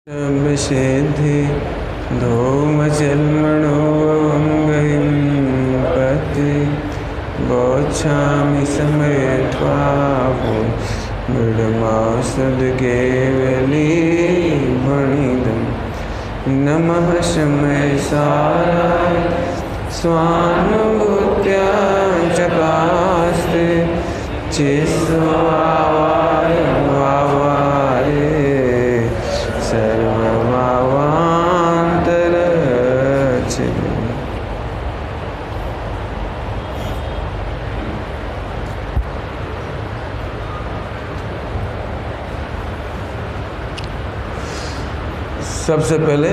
सिद्धि धूमजन्मणोऽङ्गं पति गच्छामि समयत्वापो मृडमासद्गेवलीभणिदं नमः समयसाराय स्वानुभूत्या चकास्ते चिस्वावाय वावारे सर्वभावान्तरचिन्। सबसे पहले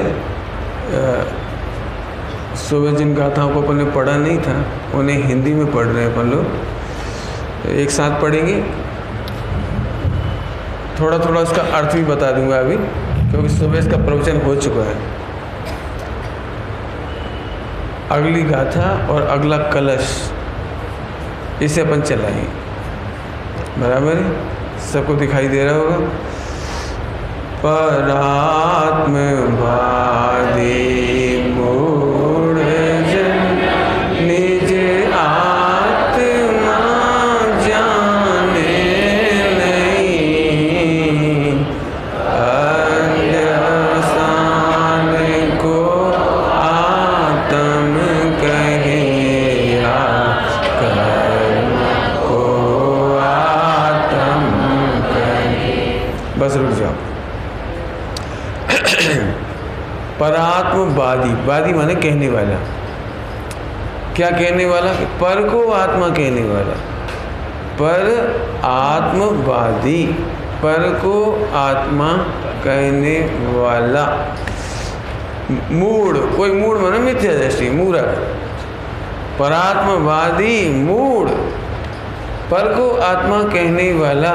सुबह जिन गाथाओं को अपन ने पढ़ा नहीं था उन्हें हिंदी में पढ़ रहे हैं अपन लोग। एक साथ पढ़ेंगे, थोड़ा थोड़ा उसका अर्थ भी बता दूंगा अभी, क्योंकि सुबह इसका प्रवचन हो चुका है। अगली गाथा और अगला कलश इसे अपन चलाएंगे, बराबर है? सबको दिखाई दे रहा होगा। परात्मवादी मूढ़ जन निज आत्मा जाने नहीं, अध्यवसान को आत्म कहे या कर्म को आत्म कहे। बस रुक जाओ। परात्मवादी, वादी माने कहने वाला। क्या कहने वाला? पर को आत्मा कहने वाला। पर आत्मवादी, पर को आत्मा कहने वाला। मूढ़, कोई मूढ़ माने मिथ्या दृष्टि, मूढ़। परात्मवादी मूढ़, पर को आत्मा कहने वाला,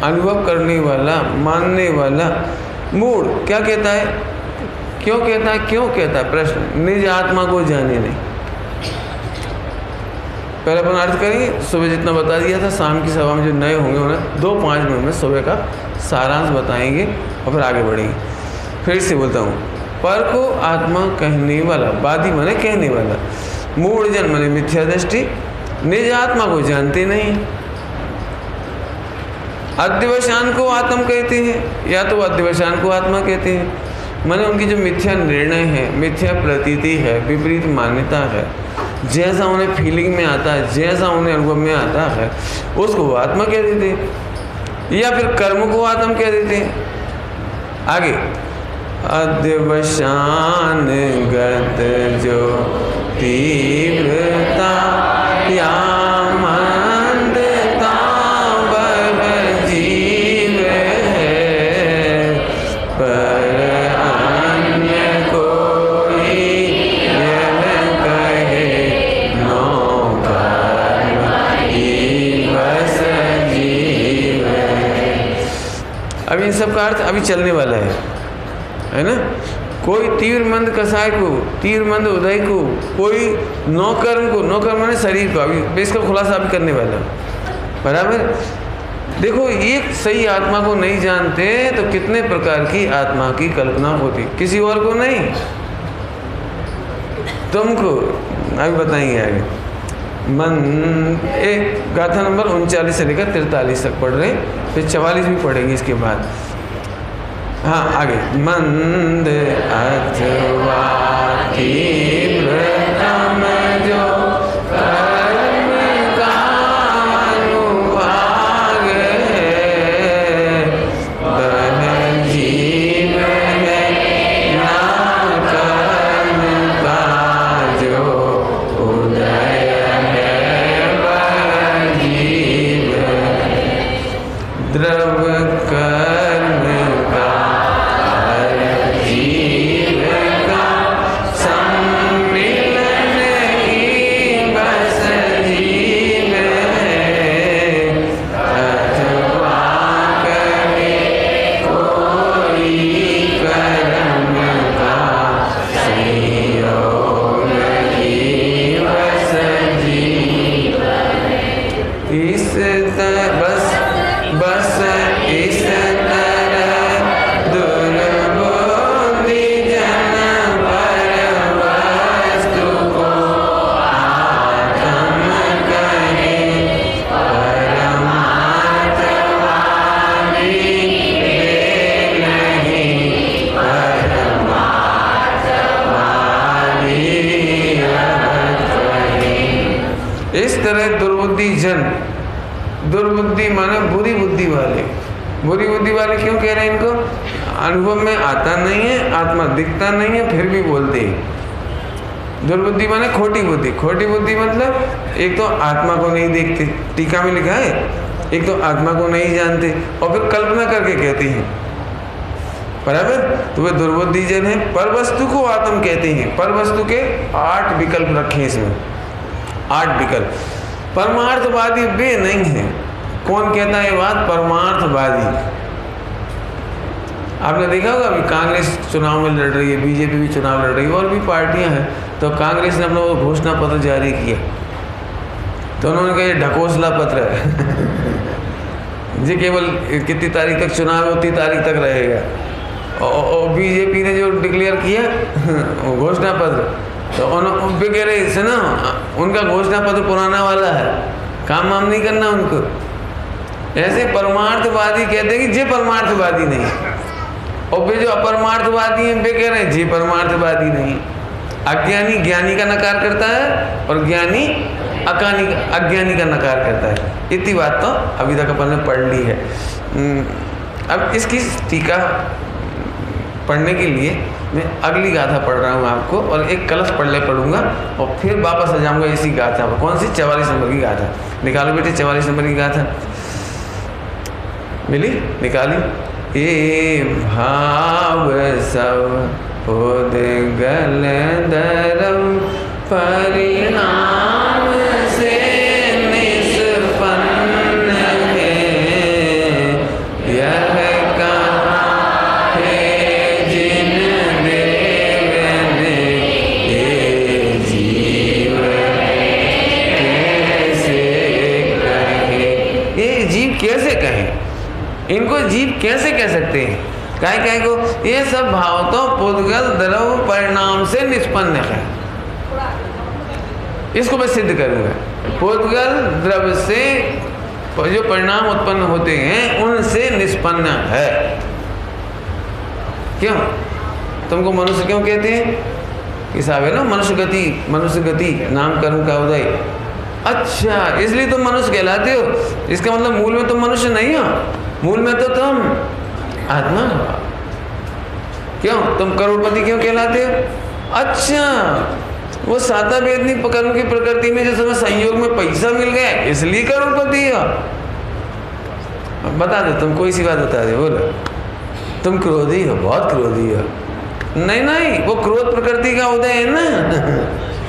अनुभव करने वाला, मानने वाला मूढ़ क्या कहता है? क्यों कहता है? क्यों कहता है? प्रश्न। निज आत्मा को जाने नहीं। पहले अपन अर्थ करेंगे। सुबह जितना बता दिया था, शाम की सभा में जो नए होंगे उन्हें 2-5 मिनट में सुबह का सारांश बताएंगे और फिर आगे बढ़ेंगे। फिर से बोलता हूँ, पर को आत्मा कहने वाला, वादी माने कहने वाला, मूढ़ जन माने मिथ्या दृष्टि, निज आत्मा को जानते नहीं। अध्यवसान को आत्म कहते हैं, या तो अध्यवसान को आत्मा कहते हैं, माने उनकी जो मिथ्या निर्णय है, मिथ्या प्रतीति है, विपरीत मान्यता है, जैसा उन्हें फीलिंग में आता है, जैसा उन्हें अनुभव में आता है, उसको वो आत्मा कह देते हैं, या फिर कर्म को आत्म कह देते हैं। आगे, अध्यवसान गत जो तीव्रता या अभी इन सब का अर्थ अभी चलने वाला है ना? कोई तीव्र मंद कसाय को, तीव्र मंद उदय को, कोई नौकर्म को, नौकर्म माने शरीर को, अभी इसका खुलासा अभी करने वाला, बराबर। देखो, एक सही आत्मा को नहीं जानते तो कितने प्रकार की आत्मा की कल्पना होती, किसी और को नहीं, तुमको अभी बताएंगे आगे। मन एक गाथा नंबर 39 से लेकर 43 तक पढ़ रहे हैं, फिर 44 भी पढ़ेंगे इसके बाद। हाँ, आगे। मंद अथवा तीव्रतम जो कर्म का अनुभाग है, वह जीवन ना कर्म का जो उदय द्रव कर्म का जीवन जन, दुर्बुद्धि माने बुरी बुद्धि वाले। बुरी बुद्धि वाले क्यों कह रहे हैं इनको? अनुभव में आता नहीं है, आत्मा दिखता नहीं है, फिर भी बोलते हैं। दुर्बुद्धि माने खोटी बुद्धि। खोटी बुद्धि मतलब एक तो आत्मा को नहीं देखते, टीका में लिखा है, एक तो आत्मा को नहीं जानते और फिर कल्पना करके कहते हैं, बराबर। तो वे दुर्बुद्धि जन है। पर वस्तु को आत्म कहते हैं। पर वस्तु के 8 विकल्प रखे इसमें, 8 विकल्प। परमार्थवादी वे नहीं है। कौन कहता है ये बात? परमार्थवादी। आपने देखा होगा अभी कांग्रेस चुनाव में लड़ रही है, बीजेपी भी चुनाव लड़ रही है, और भी पार्टियां हैं। तो कांग्रेस ने अपना वो घोषणा पत्र जारी किया, तो उन्होंने कहा ये ढकोसला पत्र है जी, केवल कितनी तारीख तक चुनाव है उतनी तारीख तक रहेगा। और बीजेपी ने जो डिक्लेयर किया घोषणा पत्र, तो उन कह रहे से ना उनका घोषणा पत्र पुराना वाला है, काम वाम नहीं करना उनको। ऐसे परमार्थवादी कहते हैं कि जे परमार्थवादी नहीं, और वे जो अपरमार्थवादी हैं वे कह रहे हैं जे परमार्थवादी नहीं। अज्ञानी ज्ञानी का नकार करता है और ज्ञानी अज्ञानी का नकार करता है। इतनी बात तो अभी तक अपन ने पढ़ ली है। अब इसकी टीका पढ़ने के लिए मैं अगली गाथा पढ़ रहा हूँ आपको, और एक कलश पढ़ूंगा और फिर वापस आ जाऊँगा इसी गाथा पर। कौन सी? 44 नंबर की गाथा। निकालो बेटे 44 नंबर की गाथा। मिली? निकाली। ये भाव सब उद्गल धर्म परिणाम से निष्पन्न है, यह कहा है जिन देव ने ये जीव कैसे कहे। ये जीव कैसे कहे? इनको जीव कैसे कह सकते हैं? काय को? ये सब भाव तो पुद्गल द्रव्य परिणाम से निष्पन्न है। इसको मैं सिद्ध करूंगा। पुद्गल द्रव्य से जो परिणाम उत्पन्न होते हैं उनसे निष्पन्न है। क्यों? तुमको मनुष्य क्यों कहते हैं? हिसाब है ना, मनुष्य गति नाम कर्म का उदय। अच्छा, इसलिए तुम मनुष्य कहलाते हो। इसका मतलब मूल में तुम मनुष्य नहीं हो, मूल में तो तुम आत्मा हो। क्यों? तुम करोड़पति क्यों कहलाते हो? अच्छा, वो साता वेदनी कर्म की प्रकृति में जिस समय संयोग में पैसा मिल गया इसलिए करोड़पति हो। बता दो, तुम कोई सी बात बता दे, बोलो। तुम क्रोधी हो, बहुत क्रोधी हो। नहीं, वो क्रोध प्रकृति का उदय है ना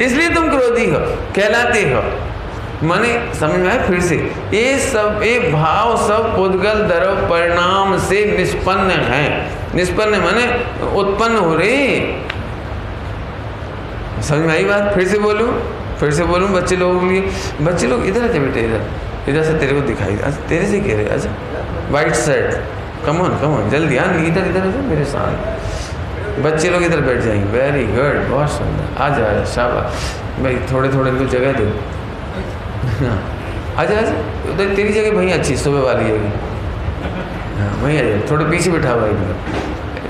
इसलिए तुम क्रोधी हो, कहलाते हो। माने समझ में आए? फिर से ये भाव सब पुद्गल द्रव्य परिणाम से निष्पन्न है। निष्पन्न माने उत्पन्न हो रहे। समझ में आई बात? फिर से बोलूं बच्चे लोगों के लिए। बच्चे लोग इधर आते बेटे, इधर से तेरे को दिखाई, तेरे से कह रहे। अच्छा, वाइट शर्ट, कम ऑन जल्दी आ, इधर मेरे साथ। बच्चे लोग इधर बैठ जाएंगे। वेरी गुड, बहुत सुंदर। आ जा, शाबाश भाई। थोड़े इनको जगह दो। आजा उधर तेरी जगह वहीं अच्छी, सुबह वाली जगह। हाँ, वहीं आ जाए। थोड़े पीछे बैठा हुआ है।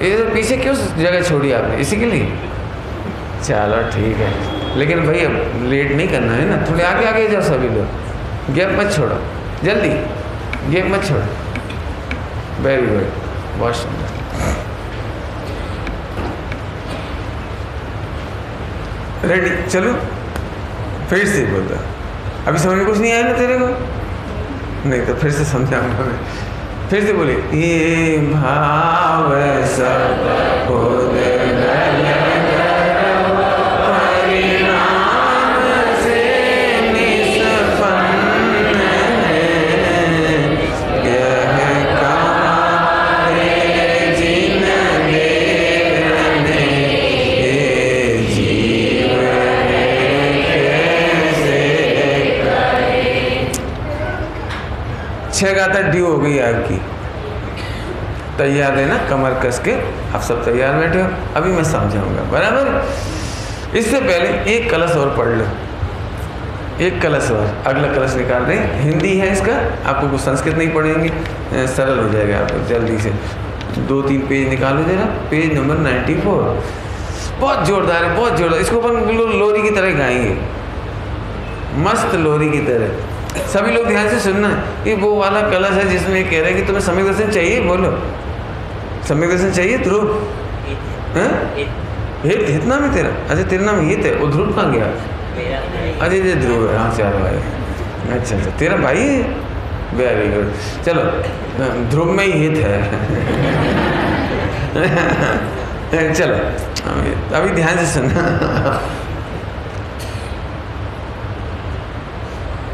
इधर पीछे क्यों जगह छोड़ी आपने? इसी के लिए? चलो ठीक है, लेकिन भाई अब लेट नहीं करना है ना। थोड़े आगे जाओ सभी लोग, गैप मत छोड़ो, जल्दी गैप मत छोड़ो। वेरी गुड, बहुत सुंदर। रेडी? चलो फिर से बोल दो। अभी समझ में कुछ नहीं आया ना तेरे को? नहीं तो फिर से समझाऊंगा मैं। फिर से बोले। ये भाव सब परिणाम से निष्पन्न है, यह कहा है जिन देव ने ये जीव छह गाथा ड्यू हो गई आपकी। तैयार है ना? कमर कस के आप सब तैयार बैठे हो। अभी मैं समझाऊंगा, बराबर। इससे पहले एक कलश और पढ़ लो, एक कलश और। अगला कलश निकाल दें। हिंदी है इसका, आपको कुछ संस्कृत नहीं पढ़ेंगे, सरल हो जाएगा आपको। जल्दी से 2-3 पेज निकालो जरा। Page number 94। बहुत जोरदार है, बहुत जोरदार। इसको अपन बिल्कुल लोरी की तरह गाएंगे, मस्त लोरी की तरह। सभी लोग ध्यान से सुनना। ये वो वाला कलश है जिसमें कह रहे हैं कि तुम्हें सम्यक दर्शन चाहिए, बोलो सम्यक दर्शन चाहिए। ध्रुव हित नाम है तेरा? अच्छा तेरा नाम हित है। वो ध्रुव कहाँ गया? अच्छा ये ध्रुव है, हाँ चार भाई। अच्छा अच्छा तेरा भाई है, वेरी गुड। चलो ध्रुव में ही हित है। चलो अभी ध्यान से सुनना।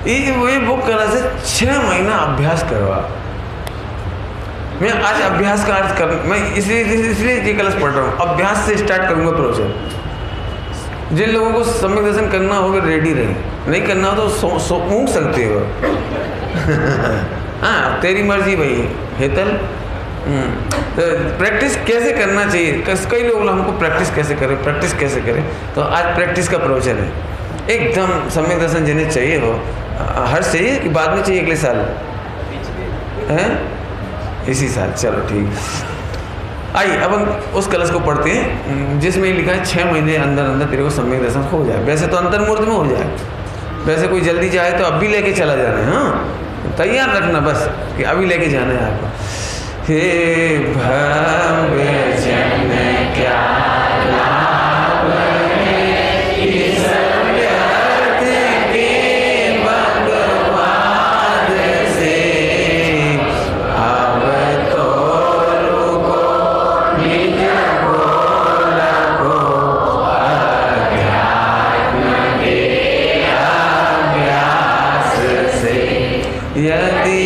ये बुक करा से 6 महीना अभ्यास करवा। मैं आज अभ्यास का अर्थ कर, मैं इसलिए ये कलश पढ़ रहा हूँ। अभ्यास से स्टार्ट करूँगा प्रोसेस। जिन लोगों को सम्यक दर्शन करना होगा रेडी रहे, नहीं करना हो तो ऊँग सकते हो। हाँ तेरी मर्जी भाई हेतल। तो प्रैक्टिस कैसे करना चाहिए? कई लोग हमको प्रैक्टिस कैसे करें, तो आज प्रैक्टिस का प्रवचन है। एकदम सम्यक दर्शन जिन्हें चाहिए हो, हर चाहिए कि बाद में चाहिए अगले साल है? इसी साल। चलो ठीक। आइए अब हम उस कलश को पढ़ते हैं जिसमें लिखा है 6 महीने अंदर अंदर तेरे को सम्यक दर्शन हो जाए। वैसे तो अंतर्मुहूर्त में हो जाए, वैसे कोई जल्दी जाए तो अभी लेके चला जाना है। हाँ तैयार रखना बस कि अभी लेके जाना है आपको। हे भव्य जन क्या लाभ है इस व्यर्थ के भगवाद से। अब तो रुको निज गोलको अध्यात्म के अभ्यास से। यदि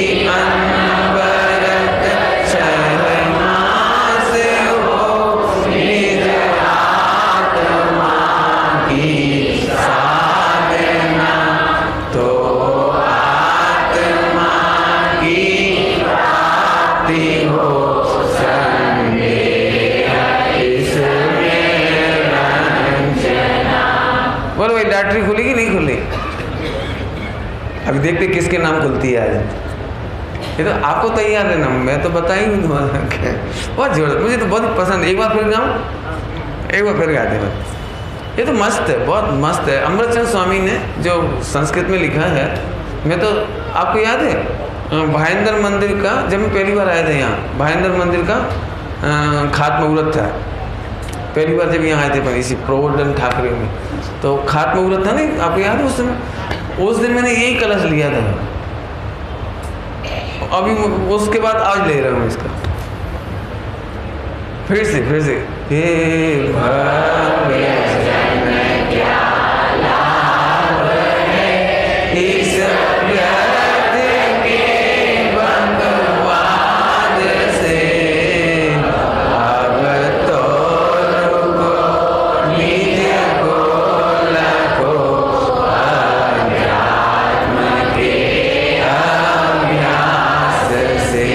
लॉटरी खुली कि नहीं खुली? अभी देखते किसके नाम खुलती है आज। ये तो आपको तैयार रहना, मैं तो बता ही नहीं तुम्हारा। बहुत जबरदस्त, मुझे तो बहुत पसंद। एक बार फिर गाऊँ, एक बार फिर गाते हैं। ये तो मस्त है, बहुत मस्त है। अमृतचंद स्वामी ने जो संस्कृत में लिखा है, मैं तो आपको याद है भायंदर मंदिर का, जब मैं पहली बार आया था यहाँ, भायंदर मंदिर का खात्मा मुहूर्त था। पहली बार जब यहाँ आए थे इसी प्रवर्धन ठाकरे में, तो खात्मा मुहूर्त था नहीं, आपको याद है? उस दिन मैंने यही कलश लिया था। अभी उसके बाद आज ले रहा हूँ इसका फिर से। हे भव्य जन क्या लाभ है इस व्यर्थ के भगवाद से। अब तो रुको निज गोलको अध्यात्म के अभ्यास से।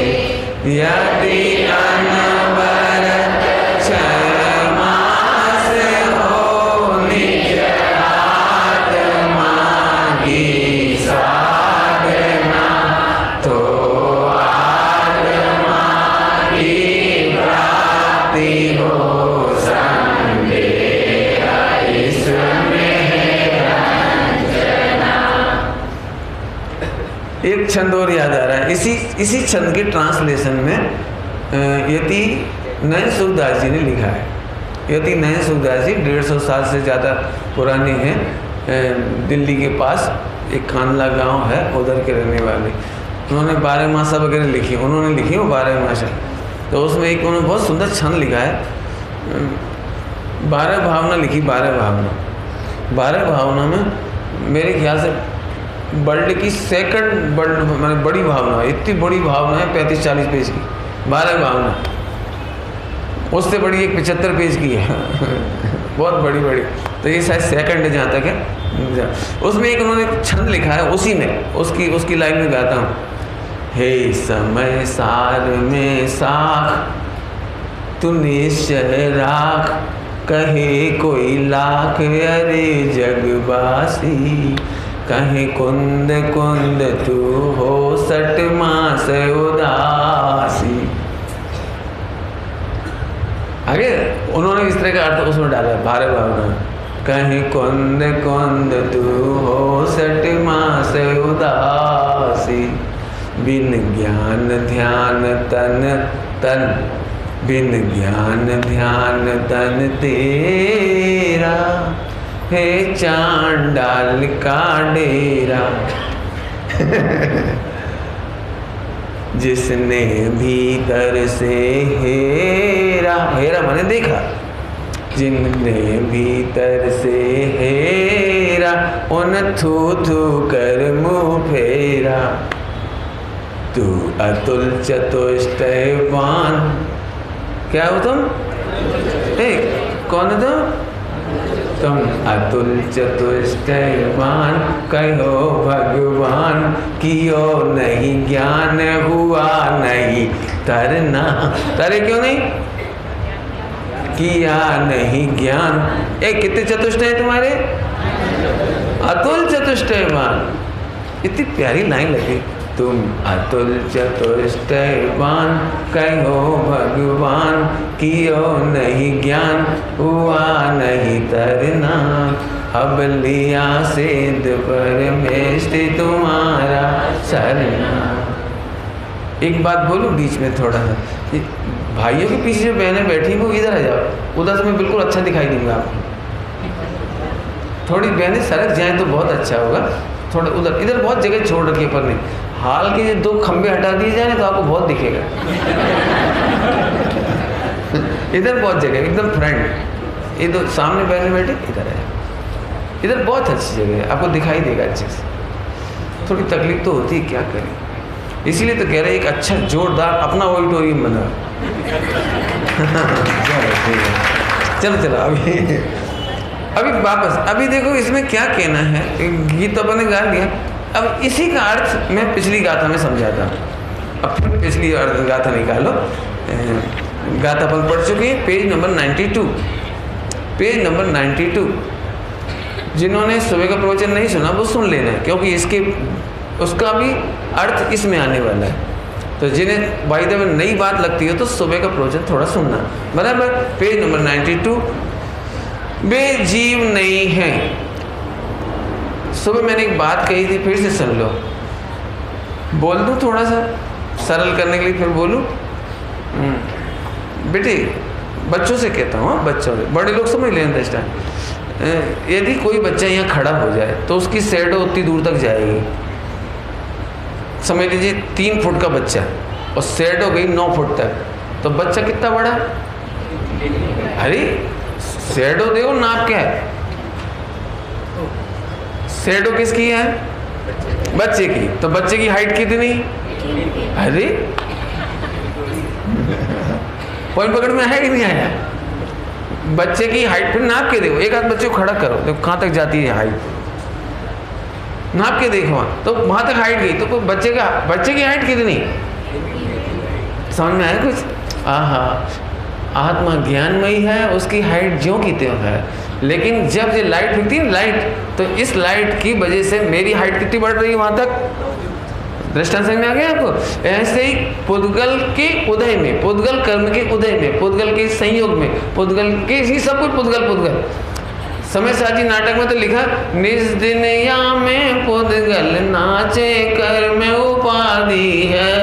यदि एक छंद और याद आ रहा है इसी छंद के ट्रांसलेशन में यति नयन सुखदास जी ने लिखा है। यति नयन सुखदास जी 150 साल से ज़्यादा पुराने हैं। दिल्ली के पास एक खानला गांव है, उधर के रहने वाले। उन्होंने 12 मासा वगैरह लिखी, उन्होंने लिखी वो 12 मासा। तो उसमें एक उन्होंने बहुत सुंदर छंद लिखा है, 12 भावना लिखी। 12 भावना में मेरे ख्याल से वर्ल्ड की सेकंड मैंने बड़ी भावना, इतनी बड़ी भावना है 35-40 पेज की 12 भावना। उससे बड़ी एक 75 पेज की है। बहुत बड़ी। तो ये शायद सेकंड है जहाँ तक है। उसमें एक उन्होंने छंद लिखा है, उसी में उसकी लाइन में गाता हूँ। हे समय सार में साख तू निश्चय राख, कहे कोई लाख अरे जगवासी। कहीं कुंद तू हो 60 मास उदासी। आगे उन्होंने इस तरह का अर्थ उसमें डाला 12 भावना। कहीं कुंद कुंद तू हो 60 मास उदासी। बिन ज्ञान ध्यान तन तन, बिन ज्ञान ध्यान तन तेरा, हे चांडाल का डेरा। जिसने भीतर से हेरा, हेरा माने देखा, जिनने भीतर से हेरा, उन थू थू कर मुँह फेरा। तू अतुल चतुष्टयवान, क्या हो तुम? कौन हो तुम अतुल चतुष्टयवान, कहो भगवान, कियो नहीं ज्ञान हुआ नहीं तरना। तरे क्यों नहीं? किया नहीं ज्ञान। कितने चतुष्टय हैं तुम्हारे? अतुल चतुष्टयवान। इतनी प्यारी लाइन लगी, तुम अतुल चतुष्टयवान, कहो भगवान, कियो नहीं ज्ञान हुआ नहीं तरना। अब लिया सिद्ध परमेष्टि तुम्हारा शरणा। एक बात बोलूं बीच में थोड़ा सा, भाइयों के पीछे जो बहनें बैठी वो इधर आ जाओ, उधर से मैं बिल्कुल अच्छा दिखाई दूंगा आपको। थोड़ी बहनें सरक जाएं तो बहुत अच्छा होगा। थोड़ा उधर, इधर बहुत जगह छोड़ रखी है पर नहीं, हाल के 2 खंबे हटा दिए जाए तो आपको बहुत दिखेगा। इधर बहुत जगह एकदम फ्रंट, इधर सामने बहने बैठे, इधर है, इधर बहुत अच्छी जगह है, आपको दिखाई देगा अच्छे से। थोड़ी तकलीफ तो होती है, क्या करें, इसीलिए तो कह रहे हैं एक अच्छा जोरदार अपना ऑडिटोरियम बना। चलो चलो अभी वापस, अभी देखो इसमें क्या कहना है। गीत तो अपन ने गा लिया, अब इसी का अर्थ मैं पिछली गाथा में समझाता हूँ। अब फिर पिछली गाथा निकालो। गाथा अपन पढ़ चुके हैं, पेज नंबर 92, पेज नंबर 92। जिन्होंने सुबह का प्रवचन नहीं सुना वो सुन लेना है, क्योंकि उसका भी अर्थ इसमें आने वाला है। तो जिन्हें भाई देव नई बात लगती है तो सुबह का प्रवचन थोड़ा सुनना, बराबर। Page number 92। वे जीव नहीं हैं। सुबह मैंने एक बात कही थी, फिर से सुन लो। बोल दूं थोड़ा सा सरल करने के लिए, फिर बोलूं? बेटे बच्चों से कहता हूँ, बच्चों से, बड़े लोग समझ लें अंडरस्टैंड। यदि कोई बच्चा यहाँ खड़ा हो जाए तो उसकी शैडो उतनी दूर तक जाएगी। समझ लीजिए 3 फुट का बच्चा और शैडो गई 9 फुट तक, तो बच्चा कितना बड़ा? अरे शैडो देखो नाप क्या है, शैडो किसकी है? बच्चे की। तो बच्चे की हाइट कितनी? अरे पॉइंट पकड़ में आया कि नहीं आया? बच्चे की हाइट फिर नाप के देखो, एक आध बच्चे को खड़ा करो, देखो कहाँ तक जाती है हाइट, नाप के देखो वहाँ, तो वहाँ तक हाइट गई। तो बच्चे की हाइट कितनी? समझ में आया कुछ? आहा, आत्मा ज्ञानमयी है, उसकी हाइट ज्यों की त्यों है। लेकिन जब ये लाइट दिखती है लाइट, तो इस लाइट की वजह से मेरी हाइट कितनी बढ़ रही है वहाँ तक। दृष्टांत समझ में आ गया आपको? ऐसे ही पुद्गल के उदय में, पुद्गल कर्म के उदय में, पुद्गल के संयोग में, पुद्गल के ही सब कुछ पुद्गल। समय साजी नाटक में तो लिखा, निज दिन या में पुद्गल नाचे कर्म उपाधि है।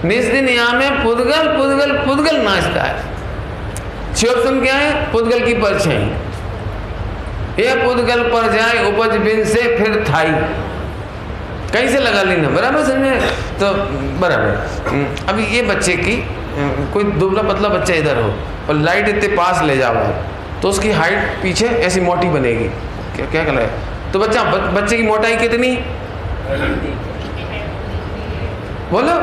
निज दिन या में पुद्गल नाचता है। शिवोत्तम क्या है? पुद्गल की परछाई। ये पुद्गल पर जाए उपज बिन से फिर थाई, कहीं से लगा लेना, बराबर समझे? तो बराबर। अभी ये बच्चे की कोई दुबला पतला बच्चा इधर हो और लाइट इतने पास ले जाओ तो उसकी हाइट पीछे ऐसी मोटी बनेगी। क्या कहला है? तो बच्चे की मोटाई कितनी? बोलो।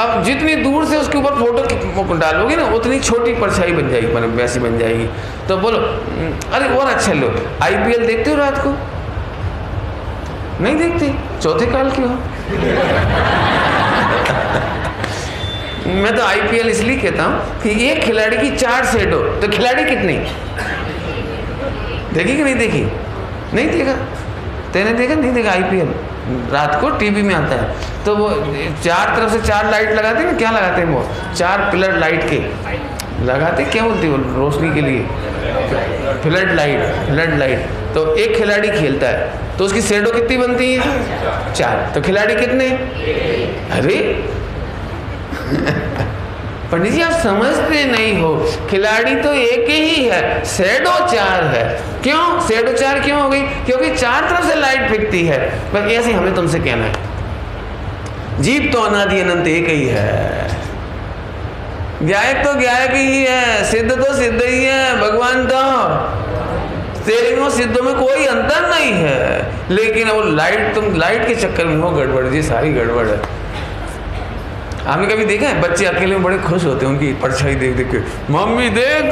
अब जितनी दूर से उसके ऊपर फोटो डालोगे ना उतनी छोटी परछाई बन जाएगी, मतलब वैसी बन जाएगी। तो बोलो, अरे और अच्छा लो, IPL देखते हो रात को? नहीं देखते? चौथे काल के हो। मैं तो IPL इसलिए कहता हूँ कि एक खिलाड़ी की 4 सेट हो, तो खिलाड़ी कितनी देखी कि नहीं देखी? नहीं देखा? तेने देखा? नहीं देखा? IPL रात को टीवी में आता है, तो वो 4 तरफ से 4 लाइट लगाते हैं ना, क्या लगाते हैं वो? 4 पिलर लाइट के लगाते, क्या बोलते हैं वो, रोशनी के लिए फ्लड लाइट। तो एक खिलाड़ी खेलता है तो उसकी शैडो कितनी बनती है? 4। तो खिलाड़ी कितने? अरे पंडित जी आप समझते नहीं हो, खिलाड़ी तो एक ही है, शैडो 4 है। क्यों शैडो 4 क्यों हो गई? क्योंकि 4 तरफ से लाइट फेंकती है। बस ऐसे हमें तुमसे कहना है, जीव तो अनादि अनंत एक ही है, गायक तो गायक ही है, सिद्ध तो सिद्ध ही है, भगवान तो तेरे सिद्धों में कोई अंतर नहीं है। लेकिन वो लाइट, तुम लाइट के चक्कर में हो गड़बड़, जी सारी गड़बड़ है। आपने कभी देखा है बच्चे अकेले में बड़े खुश होते हैं उनकी परछाई देख देख के, मम्मी देख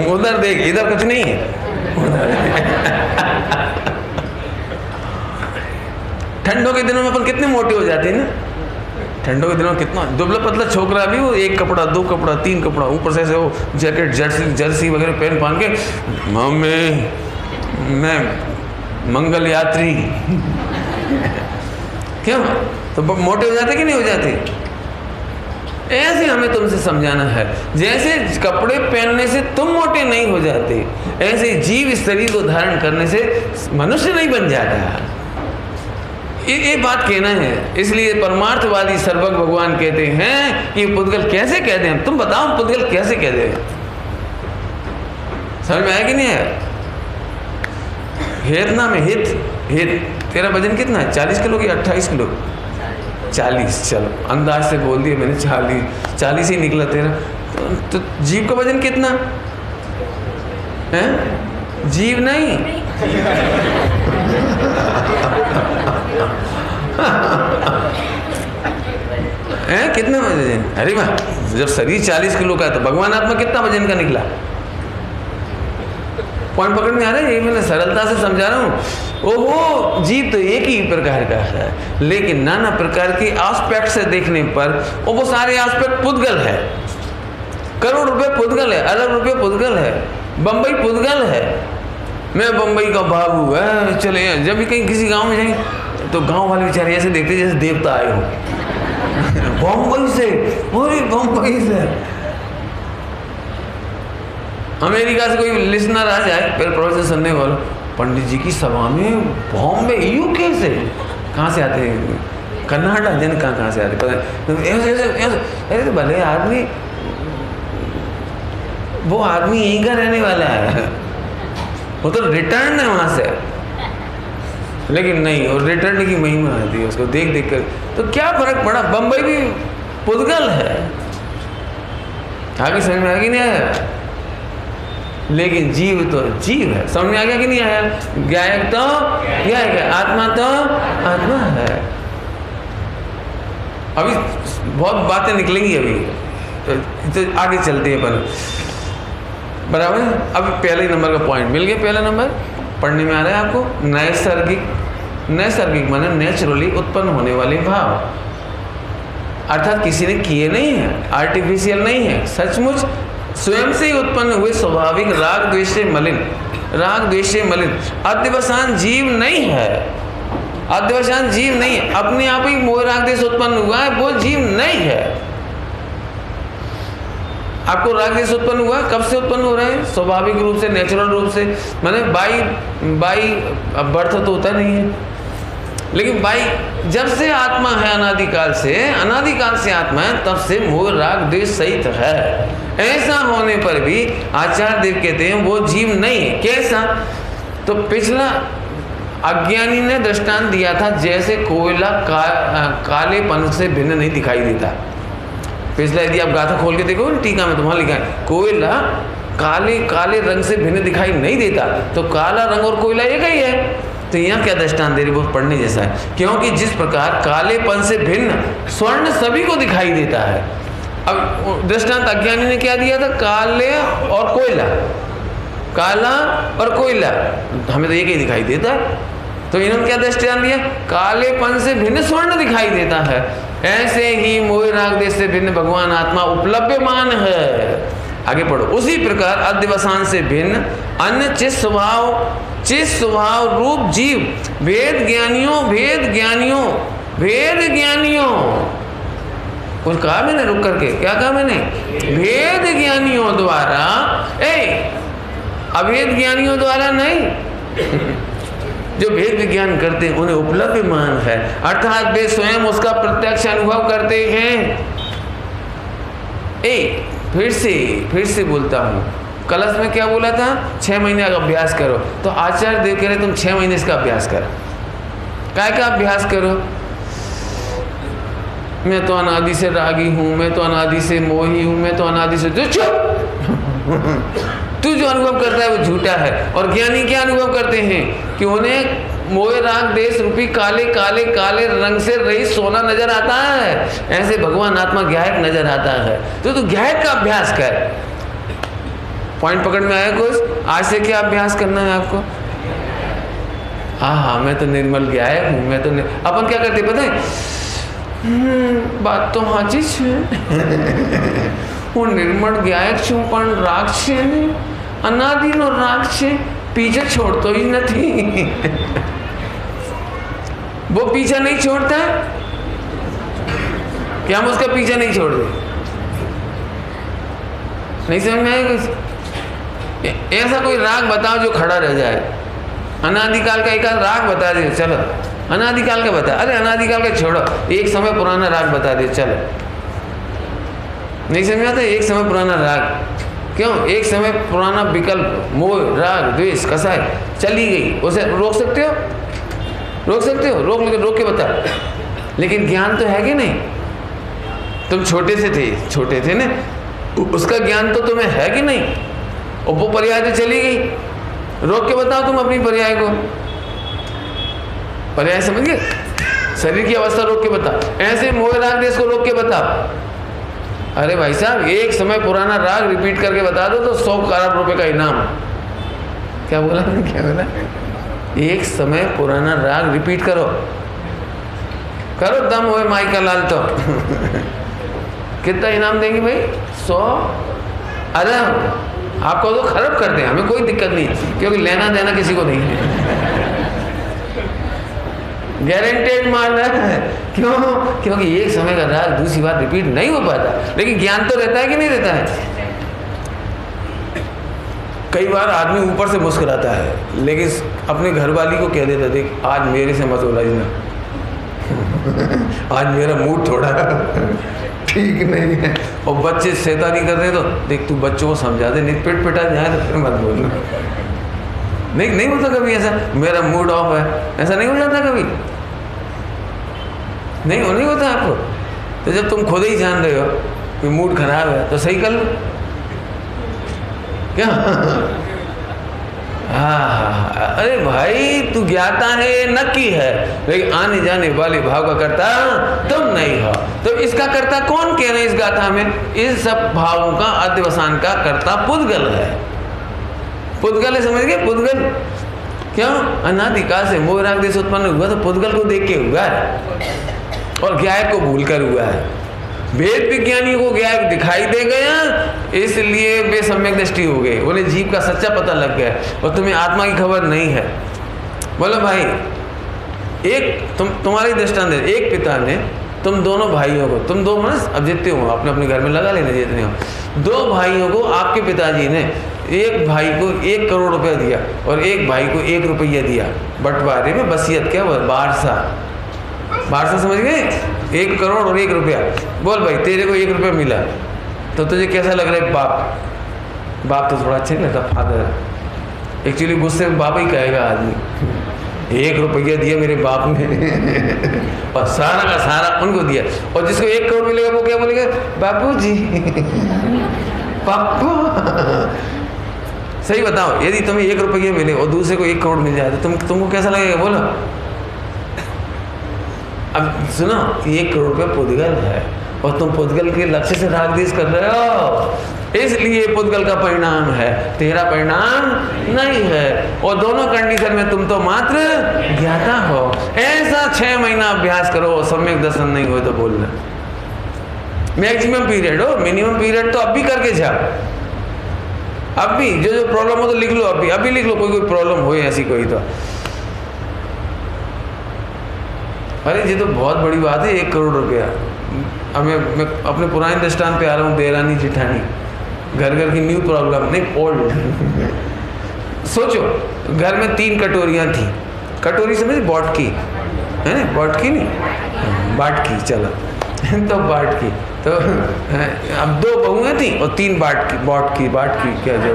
उधर देख, इधर कुछ नहीं है। ठंडों के दिनों में अपन कितने मोटे हो जाते हैं ना, ठंडों के दिनों में कितना दुबला पतला छोकरा भी वो 1 कपड़ा 2 कपड़ा 3 कपड़ा ऊपर से वो जैकेट जर्सी वगैरह पहन के, मम्मी मैं मंगल यात्री। क्यों? तो मोटे हो जाते कि नहीं हो जाते? ऐसे हमें तुमसे समझाना है, जैसे कपड़े पहनने से तुम मोटे नहीं हो जाते, ऐसे जीव इस शरीर को धारण करने से मनुष्य नहीं बन जाता। ये बात कहना है। इसलिए परमार्थवादी सर्वज्ञ भगवान कहते हैं कि पुद्गल कैसे कहते हैं, तुम बताओ पुद्गल कैसे कहते हैं? समझ में आया कि नहीं आया? हेत नाम है, हित। तेरा वजन कितना है? 40 किलो की 28 किलो? 40। चलो अंदाज से बोल दिया मैंने, 40 ही निकला तेरा। तो जीव का वजन कितना है? जीव नहीं है, कितना वजन? अरे वाह, जब शरीर 40 किलो का है तो भगवान आत्मा कितना वजन का निकला? पॉइंट पकड़ में आ रहा है? ये मैंने सरलता से समझा रहा हूँ। ओहो, जीव तो एक ही प्रकार का है, लेकिन नाना प्रकार के एस्पेक्ट से देखने पर वो सारे एस्पेक्ट पुद्गल है। करोड़ रुपए पुद्गल है, अरब रुपए पुद्गल है, बम्बई पुद्गल है। मैं बम्बई का बाबू है, चले जब भी कहीं किसी गांव में जाएंगे तो गांव वाले बेचारे ऐसे देखते जैसे देवता आए हो। बम्बई से, पूरी बम्बई से। अमेरिका से कोई लिसनर आ जाए, फिर प्रोफेसर सुनने वालों, पंडित जी की सभा में बॉम्बे, यूके से कहाँ से आते हैं? कनाडा, जन कहाँ से आते? अरे तो भले आदमी, वो आदमी यहीं का रहने वाला है, वो तो रिटर्न है वहाँ से। लेकिन नहीं, और रिटर्न की महिमा आती है उसको देख देख कर। तो क्या फर्क पड़ा? बम्बई भी पुद्गल है। आगे समझ में आया कि नहीं आया? लेकिन जीव तो जीव है। समझ में आ गया कि नहीं आया? गायक तो गायक है, आत्मा तो आत्मा है। अभी बहुत बातें निकलेंगी अभी, तो आगे चलते हैं अपन, बराबर। अब पहले नंबर का पॉइंट मिल गया। पहला नंबर पढ़ने में आ रहा है आपको, नैसर्गिक माने नेचुरली उत्पन्न होने वाले भाव, अर्थात किसी ने किए नहीं है, आर्टिफिशियल नहीं है, सचमुच स्वयं से ही उत्पन्न हुए स्वाभाविक राग द्वेष से मलिन, अध्यवसान जीव नहीं है। अध्यवसान जीव नहीं है, अपने आप ही मोह राग द्वेष उत्पन्न हुआ है, वो जीव नहीं है। आपको राग द्वेष उत्पन्न हुआ, कब से उत्पन्न हो रहा है? स्वाभाविक रूप से, नेचुरल रूप से, माने बाई बर्थ तो होता नहीं है, लेकिन बाई जब से आत्मा है, अनादिकाल से आत्मा है, तब से मोह राग द्वेष सहित है। ऐसा होने पर भी आचार्य देव कहते हैं वो जीव नहीं है। कैसा? तो पिछला अज्ञानी ने दृष्टांत दिया था, जैसे कोयला कालेपन से भिन्न नहीं दिखाई देता। पिछला यदि आप गाथा खोल के देखो टीका में, तुम्हारा लिखा है कोयला काले रंग से भिन्न दिखाई नहीं देता, तो काला रंग और कोयला एक ही है। तो यहाँ क्या दृष्टांत दे रही, वो पढ़ने जैसा है। क्योंकि जिस प्रकार कालेपन से भिन्न स्वर्ण सभी को दिखाई देता है। अब दृष्टांत अज्ञानी ने क्या दिया था? काले और कोयला, काला और कोयला, हमें तो एक ही दिखाई देता है। तो इन्होंने क्या दृष्टांत दिया? कालेपन से भिन्न स्वर्ण दिखाई देता है। ऐसे ही मोह राग द्वेष से भिन्न भगवान आत्मा उपलब्धमान है। आगे पढ़ो। उसी प्रकार अध्यवसान से भिन्न अन्य चित स्वभाव रूप जीव भेद ज्ञानियों कुछ कहा मैंने रुक करके? क्या कहा मैंने? भेद ज्ञानियों द्वारा, अभेद ज्ञानियों द्वारा नहीं। जो भेद विज्ञान करते हैं उन्हें उपलब्धिमान है, अर्थात वे स्वयं उसका प्रत्यक्ष अनुभव करते हैं। फिर से बोलता हूँ, कलश में क्या बोला था? 6 महीने का अभ्यास करो। तो आचार्य देव कह रहे तुम 6 महीने इसका अभ्यास करो। काय का अभ्यास करो? मैं तो अनादि से रागी हूँ, मैं तो अनादि से मोही हूँ, मैं तो अनादि से तू जो अनुभव करता है वो झूठा है। और ज्ञानी क्या अनुभव करते हैं कि उन्हें मोह राग देश रूपी काले काले काले रंग से रहित सोना नजर आता है, ऐसे भगवान आत्मा ज्ञायक नजर आता है। तो तू ज्ञायक का अभ्यास कर। पॉइंट पकड़ में आया कुछ? आज से क्या अभ्यास करना है आपको? हाँ, मैं तो निर्मल ज्ञायक हूँ, मैं तो अपन क्या करते पता है? बात तो हाची है। હું નિર્મળ જ્ઞાયક છું પણ રાગ છે ને, અનાદિનો રાગ છે, પીછે છોડતો ही नहीं। वो पीछा नहीं छोड़ता, क्या हम उसका पीछा नहीं छोड़ दे? नहीं समझ में आया कुछ? ऐसा कोई राग बताओ जो खड़ा रह जाए। अनादिकाल का एक आध राग बता दे, चलो अनादिकाल का बता। अरे अनादिकाल का छोड़ो, एक समय पुराना राग बता दे, चलो। नहीं समझ आता? एक समय पुराना राग, क्यों? एक समय पुराना विकल्प, मोह राग द्वेष कसाय चली गई, उसे रोक सकते हो? रोक सकते हो? रोक के बता। लेकिन ज्ञान तो है कि नहीं? तुम छोटे थे ना, उसका ज्ञान तो तुम्हें है कि नहीं? और वो पर्याय तो चली गई। रोक के बताओ तुम अपनी पर्याय को। पर्याय समझ गए? शरीर की अवस्था रोक के बता। ऐसे मोह राग देश को रोक के बता। अरे भाई साहब, एक समय पुराना राग रिपीट करके बता दो तो 100 करोड़ रुपए का इनाम। क्या बोला? एक समय पुराना राग रिपीट करो दम होए माई का लाल। तो कितना इनाम देंगे भाई? 100 अरब। आपको तो खराब कर दें, हमें कोई दिक्कत नहीं, क्योंकि लेना देना किसी को नहीं है। गारंटेड माल है। क्यों? क्योंकि एक समय का राग दूसरी बार रिपीट नहीं हो पाता। लेकिन ज्ञान तो रहता है कि नहीं रहता है? कई बार आदमी ऊपर से मुस्कुराता है, लेकिन अपने घरवाली को कह देता, देख आज मेरे से मत उलझना, आज मेरा मूड थोड़ा ठीक नहीं है। और बच्चे शैतानी कर रहे तो देख तू बच्चों को समझा दे, नहीं पिट पिटा जाए तो फिर मत बोलना। नहीं होता कभी ऐसा, मेरा मूड ऑफ है, ऐसा नहीं हो जाता कभी? नहीं होता आपको? तो जब तुम खुद ही जान रहे हो कि मूड खराब है तो सही कर लो। क्या? हाँ, अरे भाई तू ज्ञाता है, नक्की है, लेकिन आने जाने वाले भाव का करता तुम नहीं हो। तो इसका करता कौन कह रहे हैं इस गाथा में? इस सब भावों का अध्यवसान का करता पुद्गल है। पुद्गल है, समझ गए? पुद्गल क्यों? अनादिकाल से मोह राग देश उत्पन्न हुआ तो पुद्गल को देख के हुआ है, और ज्ञायक को भूल कर हुआ है। वेद विज्ञानी को ज्ञायक दिखाई दे गया, इसलिए वे सम्यक दृष्टि हो गए, उन्हें जीव का सच्चा पता लग गया, और तुम्हें आत्मा की खबर नहीं है। बोलो भाई, एक तुम्हारी दृष्टांत है, एक पिता ने तुम दोनों भाइयों को, तुम दो अब जितने हो अपने अपने घर में लगा लेना जितने हो, 2 भाइयों को आपके पिताजी ने, एक भाई को 1 करोड़ रुपया दिया और एक भाई को 1 रुपया दिया बंटवारे में, वसीयत क्या हुआ? बारसा समझ गए? 1 करोड़ और 1 रुपया। बोल भाई तेरे को 1 रुपया मिला तो तुझे कैसा लग रहा है? बाप तो थोड़ा अच्छा नहीं लगता, फादर। एक्चुअली गुस्से में बाप ही कहेगा आदमी, 1 रुपया दिया मेरे बाप ने और सारा का सारा उनको दिया। और जिसको 1 करोड़ मिलेगा वो क्या बोलेगा? बापू जी, पापा। सही बताओ, यदि तुम्हें 1 रुपया मिले और दूसरे को 1 करोड़ मिल जाए तो तुमको कैसा लगेगा? बोलो। अब सुनो, 1 करोड़ रुपया पुद्गल है और तुम पुद्गल के लक्ष्य से राग द्वेष कर रहे हो, इसलिए पुद्गल का परिणाम है, तेरा परिणाम नहीं है। और दोनों कंडीशन में तुम तो मात्र ज्ञाता हो। ऐसा 6 महीना अभ्यास करो, सम्यक दर्शन नहीं हो तो बोलना। मैक्सिमम पीरियड हो, मिनिमम पीरियड तो अब भी करके जाओ। अब भी जो प्रॉब्लम हो तो लिख लो, अभी लिख लो, कोई प्रॉब्लम हो ऐसी कोई तो। अरे ये तो बहुत बड़ी बात है, 1 करोड़ रुपया। अब मैं अपने पुराने दृष्टांत पे आ रहा हूँ, देरानी जेठानी, घर घर की न्यू प्रॉब्लम नहीं, ओल्ड। सोचो घर में 3 कटोरियाँ थी, कटोरी समझ बॉटकी है ना, बॉटकी नहीं बाटकी, चलो तो बाटकी, तो अब 2 बहुएँ थी और 3 बाटकी क्या जो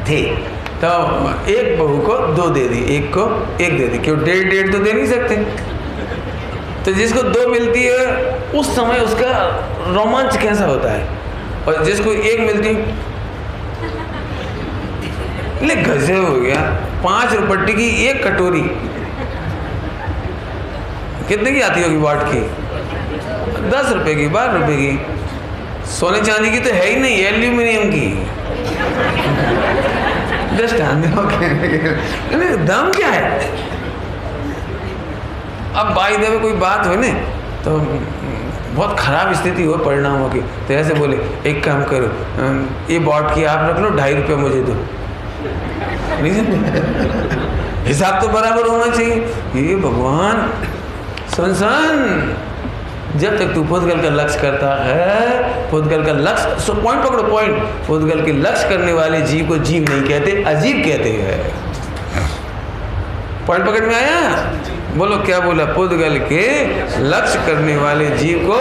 थी, तो एक बहू को 2 दे दी, एक को 1 दे दी, क्यों 1.5 तो दे नहीं सकते। तो जिसको 2 मिलती है उस समय उसका रोमांच कैसा होता है, और जिसको 1 मिलती ले गजब हो गया। 5 रुपये की 1 कटोरी कितने की आती होगी वाट की? 10 रुपए की, 12 रुपए की। सोने चांदी की तो है ही नहीं, एल्यूमिनियम की। जस्ट दाम क्या है? अब बाई देवे कोई बात हो ना तो बहुत खराब स्थिति हो परिणामों की, तो ऐसे बोले एक काम करो, ये बॉट की आप रख लो, 2.5 रुपये मुझे दो। हिसाब तो बराबर होना चाहिए। ये भगवान सुन, जब तक तू पुद्गल का लक्ष्य करता है, पुद्गल का लक्ष्य, पॉइंट पकड़ो, पॉइंट, पुद्गल के लक्ष्य करने वाले जीव को जीव नहीं कहते, अजीब कहते हैं। पॉइंट पकड़ में आया? बोलो क्या बोला? पुद्गल के लक्ष्य करने वाले जीव को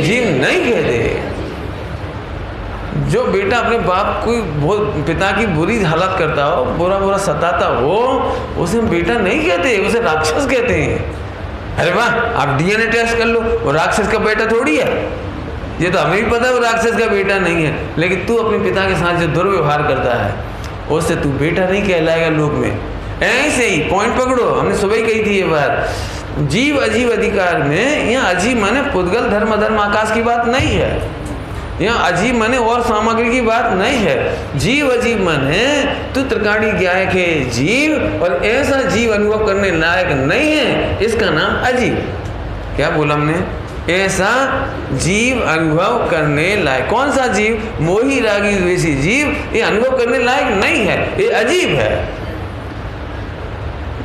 जीव नहीं कहते। जो बेटा अपने बाप को पिता की बुरी हालत करता हो, बुरा सताता हो, उसे बेटा नहीं कहते, उसे राक्षस कहते हैं। अरे वाह, आप डीएनए टेस्ट कर लो, वो राक्षस का बेटा थोड़ी है। ये तो हमें भी पता है वो राक्षस का बेटा नहीं है, लेकिन तू अपने पिता के साथ जो दुर्व्यवहार करता है उससे तू बेटा नहीं कहलाएगा लोक में। ऐसे ही पॉइंट पकड़ो, हमने सुबह ही कही थी ये बात। जीव अजीव अधिकार में यहाँ अजीब माने पुद्गल धर्म आकाश की बात नहीं है, यहाँ अजीब माने और सामग्री की बात नहीं है। जीव अजीब माने तू त्रिकाणी ज्ञायक है जीव, और ऐसा जीव अनुभव करने लायक नहीं है, इसका नाम अजीब। क्या बोला हमने? ऐसा जीव अनुभव करने लायक। कौन सा जीव? मोही रागी द्वेषी जीव, ये अनुभव करने लायक नहीं है, ये अजीब है।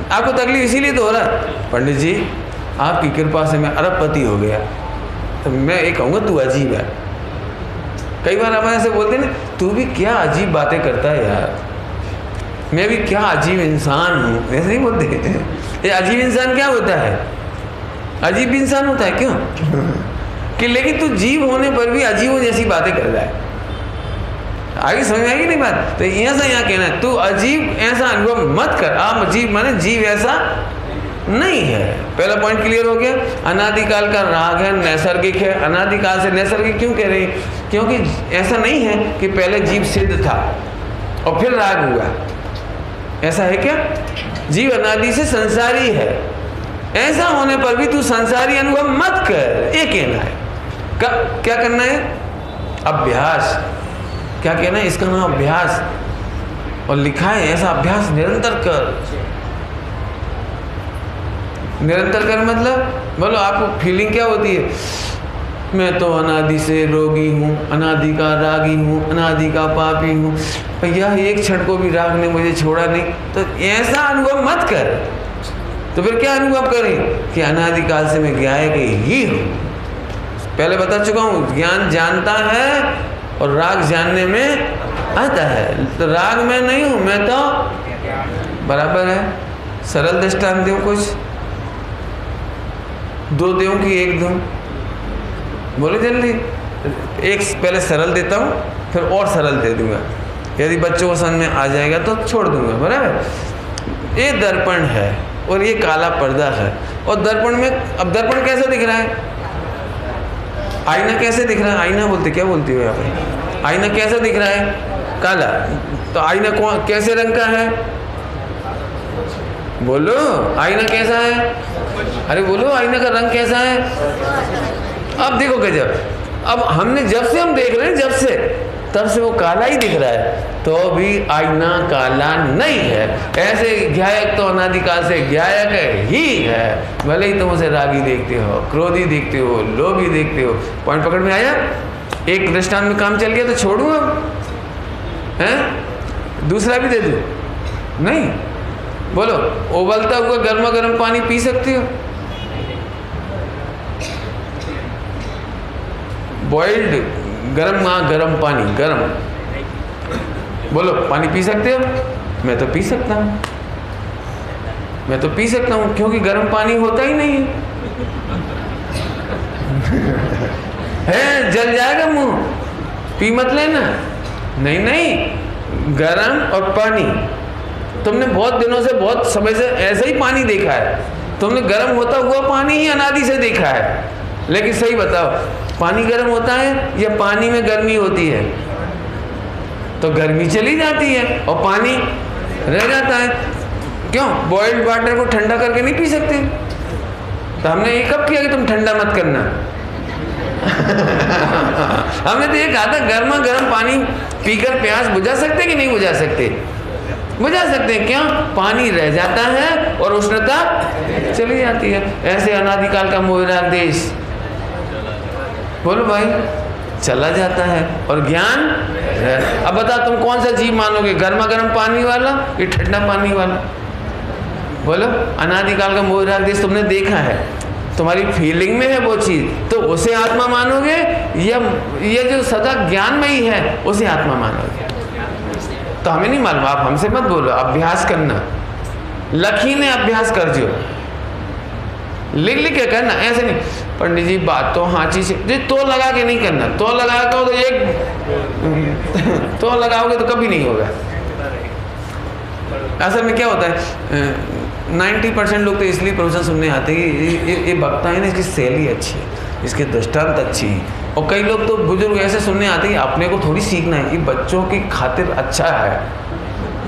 आपको तकलीफ इसीलिए तो हो रहा है। पंडित जी आपकी कृपा से मैं अरबपति हो गया, तो मैं ये कहूँगा तू अजीब है। कई बार आप ऐसे बोलते हैं ना, तू भी क्या अजीब बातें करता है यार, मैं भी क्या अजीब इंसान हूँ, ऐसे नहीं बोलते। ये अजीब इंसान क्या होता है? अजीब इंसान होता है क्यों? कि लेकिन तू जीव होने पर भी अजीबों जैसी बातें कर रहा है। आगे समझ में आएगी नहीं बात? तो ऐसा यहाँ कहना है, तू अजीब ऐसा अनुभव मत कर। आप अजीब माने जीव ऐसा नहीं है। पहला पॉइंट क्लियर हो गया। अनादिकाल का राग है, नैसर्गिक है। अनादिकाल से नैसर्गिक क्यों कह रहे हैं? क्योंकि ऐसा नहीं है कि पहले जीव सिद्ध था और फिर राग हुआ, ऐसा है क्या? जीव अनादि से संसारी है। ऐसा होने पर भी तू संसारी अनुभव मत कर, ये कहना है। क्या करना है? अभ्यास। क्या कहना है? इसका नाम अभ्यास। और लिखा है ऐसा अभ्यास निरंतर कर। निरंतर कर मतलब बोलो आपको फीलिंग क्या होती है? मैं तो अनादि से रोगी हूँ, अनादि का रागी हूँ, अनादि का पापी हूँ, भैया एक क्षण को भी राग ने मुझे छोड़ा नहीं। तो ऐसा अनुभव मत कर। तो फिर क्या अनुभव करें? कि अनादिकाल से मैं ज्ञायक ही हूँ। पहले बता चुका हूँ, ज्ञान जानता है और राग जानने में आता है। तो राग में नहीं हूँ, मैं तो बराबर है। सरल दृष्टांत दूँ कुछ? 2 दूँ कि 1 दूँ? बोले जल्दी। एक पहले सरल देता हूँ, फिर और सरल दे दूंगा। यदि बच्चों को समझ में आ जाएगा तो छोड़ दूंगा, बराबर। ये दर्पण है और ये काला पर्दा है। और दर्पण में, अब दर्पण कैसा दिख रहा है? आईना कैसे दिख रहा है? आईना बोलते, क्या बोलते हो यहाँ पे? आईना कैसा दिख रहा है? काला। तो आईना कौन कैसे रंग का है? बोलो आईना कैसा है? अरे बोलो आईना का रंग कैसा है? अब देखो गजब। अब हमने जब से हम देख रहे हैं, जब से तब से वो काला ही दिख रहा है, तो भी आईना काला नहीं है। ऐसे ज्ञायक तो अनादिकाल से ज्ञायक ही है। भले ही तुम उसे रागी देखते हो, क्रोधी देखते हो, लोभी देखते हो। पॉइंट पकड़ में आया? एक दृष्टांत में काम चल गया तो छोड़ू अब? हैं? दूसरा भी दे दूं? नहीं? बोलो उबलता हुआ गर्मा गर्म पानी पी सकते हो? बॉइल्ड गरम पानी, गरम, बोलो पानी पी सकते हो? मैं तो पी सकता हूँ, मैं तो पी सकता हूँ, क्योंकि गर्म पानी होता ही नहीं है, जल जाएगा मुंह, पी मत लेना। नहीं नहीं, गरम और पानी, तुमने बहुत दिनों से, बहुत समय से ऐसा ही पानी देखा है, तुमने गर्म होता हुआ पानी ही अनादि से देखा है। लेकिन सही बताओ, पानी गर्म होता है या पानी में गर्मी होती है? तो गर्मी चली जाती है और पानी रह जाता है। क्यों? बॉइल्ड वाटर को ठंडा करके नहीं पी सकते? तो हमने ये कब किया कि तुम ठंडा मत करना? हमने तो ये कहा था गर्मा गर्म पानी पीकर प्यास बुझा सकते कि नहीं बुझा सकते? बुझा सकते हैं। क्या? पानी रह जाता है और उष्णता चली जाती है। ऐसे अनादिकाल का मोहराग देश, बोलो भाई, चला जाता है और ज्ञान। अब बता, तुम कौन सा जीव मानोगे, गर्मा गर्म पानी वाला या ठंडा पानी वाला? बोलो, अनादिकाल का मोहराग देश तुमने देखा है, तुम्हारी फीलिंग में है वो चीज, तो उसे आत्मा मानोगे या ये जो सदा ज्ञानमयी है उसे आत्मा मानोगे? तो हमें नहीं मालूम, आप हमसे मत बोलो, अभ्यास करना, लखी ने अभ्यास कर जो, लिख लिख के करना, ऐसे नहीं पंडित जी बात तो हाँची से तो लगा के नहीं करना। तो लगा के तो एक तो लगाओगे तो कभी नहीं होगा। असल में क्या होता है, 90% लोग तो इसलिए प्रवचन सुनने आते हैं कि ये वक्ता है ना, इसकी शैली अच्छी है, इसके दृष्टांत अच्छी है। और कई लोग तो बुजुर्ग ऐसे सुनने आते हैं, अपने को थोड़ी सीखना है, ये बच्चों की खातिर अच्छा है,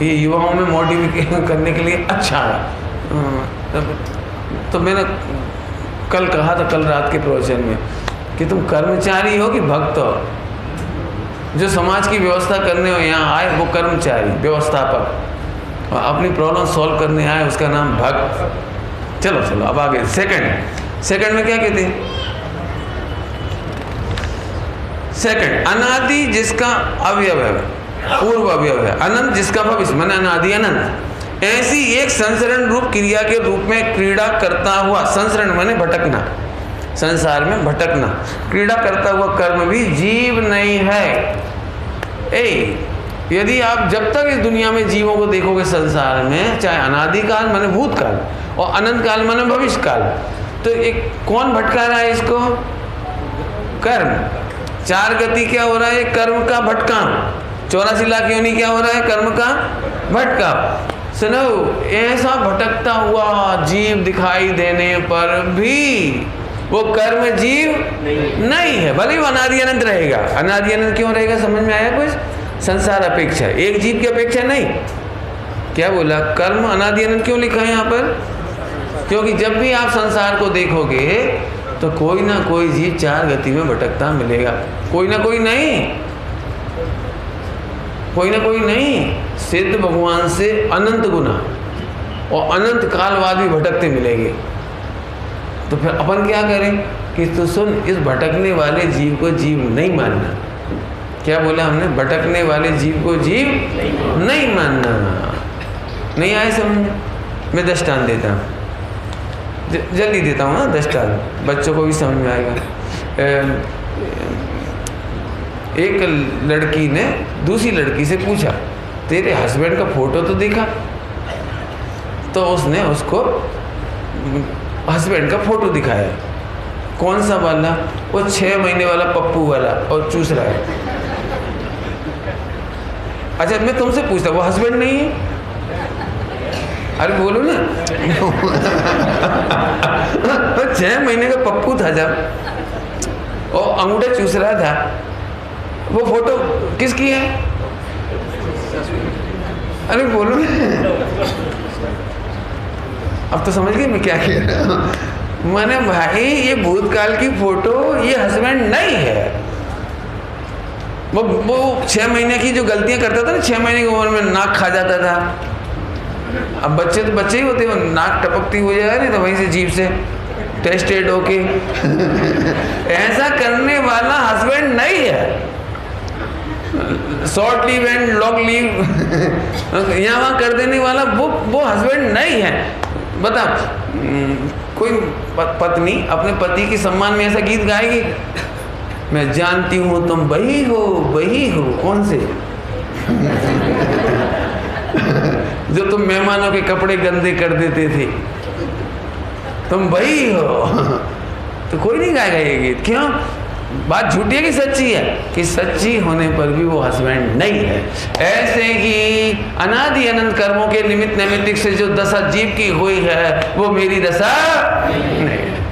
ये युवाओं में मोटिवेट करने के लिए अच्छा है। तो मैंने कल कहा था, कल रात के प्रवचन में, कि तुम कर्मचारी हो कि भक्त हो? जो समाज की व्यवस्था करने हो यहाँ आए वो कर्मचारी, व्यवस्थापक, और अपनी प्रॉब्लम सॉल्व करने आए उसका नाम भक्त। चलो चलो अब आगे। सेकंड में क्या कहते हैं? सेकंड, अनादि जिसका अवयव है, पूर्व अवयव है, अनंत जिसका भविष्य, माने अनादि अनंत, ऐसी एक संसरण रूप क्रिया के रूप में क्रीड़ा करता हुआ, संसरण माने भटकना, संसार में भटकना, क्रीड़ा करता हुआ कर्म भी जीव नहीं है। यदि आप जब तक इस दुनिया में जीवों को देखोगे संसार में, चाहे अनादिकाल माने भूतकाल और अनंत काल माने भविष्य काल, तो एक कौन भटका रहा है इसको? कर्म। 4 गति क्या हो रहा है? कर्म का भटकाव। 84 लाख योनि क्या हो रहा है? कर्म का भटकाव। सुनो, ऐसा भटकता हुआ जीव दिखाई देने पर भी वो कर्म जीव नहीं है, भले ही वो अनादि अनंत रहेगा। अनादि अनंत क्यों रहेगा? समझ में आया कुछ? संसार अपेक्षा, एक जीव की अपेक्षा नहीं। क्या बोला? कर्म अनादि अनंत क्यों लिखा है यहाँ पर? क्योंकि जब भी आप संसार को देखोगे तो कोई ना कोई जीव 4 गति में भटकता मिलेगा, कोई ना कोई नहीं, कोई ना कोई नहीं। सिद्ध भगवान से अनंत गुना और अनंत काल बाद भी भटकते मिलेंगे। तो फिर अपन क्या करें कि तो सुन, इस भटकने वाले जीव को जीव नहीं मानना। क्या बोला हमने? भटकने वाले जीव को जीव नहीं मानना। नहीं आए समझ में? मैं दृष्टांत देता हूँ, जल्दी देता हूँ ना दृष्टांत, बच्चों को भी समझ में आएगा। एक लड़की ने दूसरी लड़की से पूछा, तेरे हस्बैंड का फोटो तो दिखा। तो उसने उसको हस्बैंड का फोटो दिखाया। कौन सा वाला? वो 6 महीने वाला पप्पू वाला, और चूस रहा है। अच्छा, मैं तुमसे पूछता, वो हस्बैंड नहीं है? अरे बोलो ना। 6 महीने का पप्पू था जब, और अंगूठा चूस रहा था, वो फोटो किसकी है? अरे बोलो। अब तो समझ गए मैं क्या कह रहा हूँ। मैंने भाई ये भूतकाल की फोटो, ये हस्बैंड नहीं है। वो 6 महीने की जो गलतियां करता था ना, 6 महीने की उम्र में नाक खा जाता था। अब बच्चे तो बच्चे ही होते हैं, नाक टपकती हो जाएगा नहीं तो वहीं से जीभ से टेस्टेड होके ऐसा करने वाला हस्बैंड नहीं है। Short leave and long leave यहाँ वहाँ कर देने वाला वो हस्बैंड नहीं है। बता, कोई पत्नी अपने पति के सम्मान में ऐसा गीत गाएगी? मैं जानती हूँ तुम वही हो, वही हो। कौन से? जो तुम मेहमानों के कपड़े गंदे कर देते थे, तुम वही हो। तो कोई नहीं गाएगा ये गीत। क्यों? बात झूठी है कि सच्ची है? कि सच्ची होने पर भी वो हस्बैंड नहीं है। ऐसे ही अनादि अनंत कर्मों के निमित्त नैमित्तिक से जो दशा जीव की हुई है वो मेरी दशा नहीं है।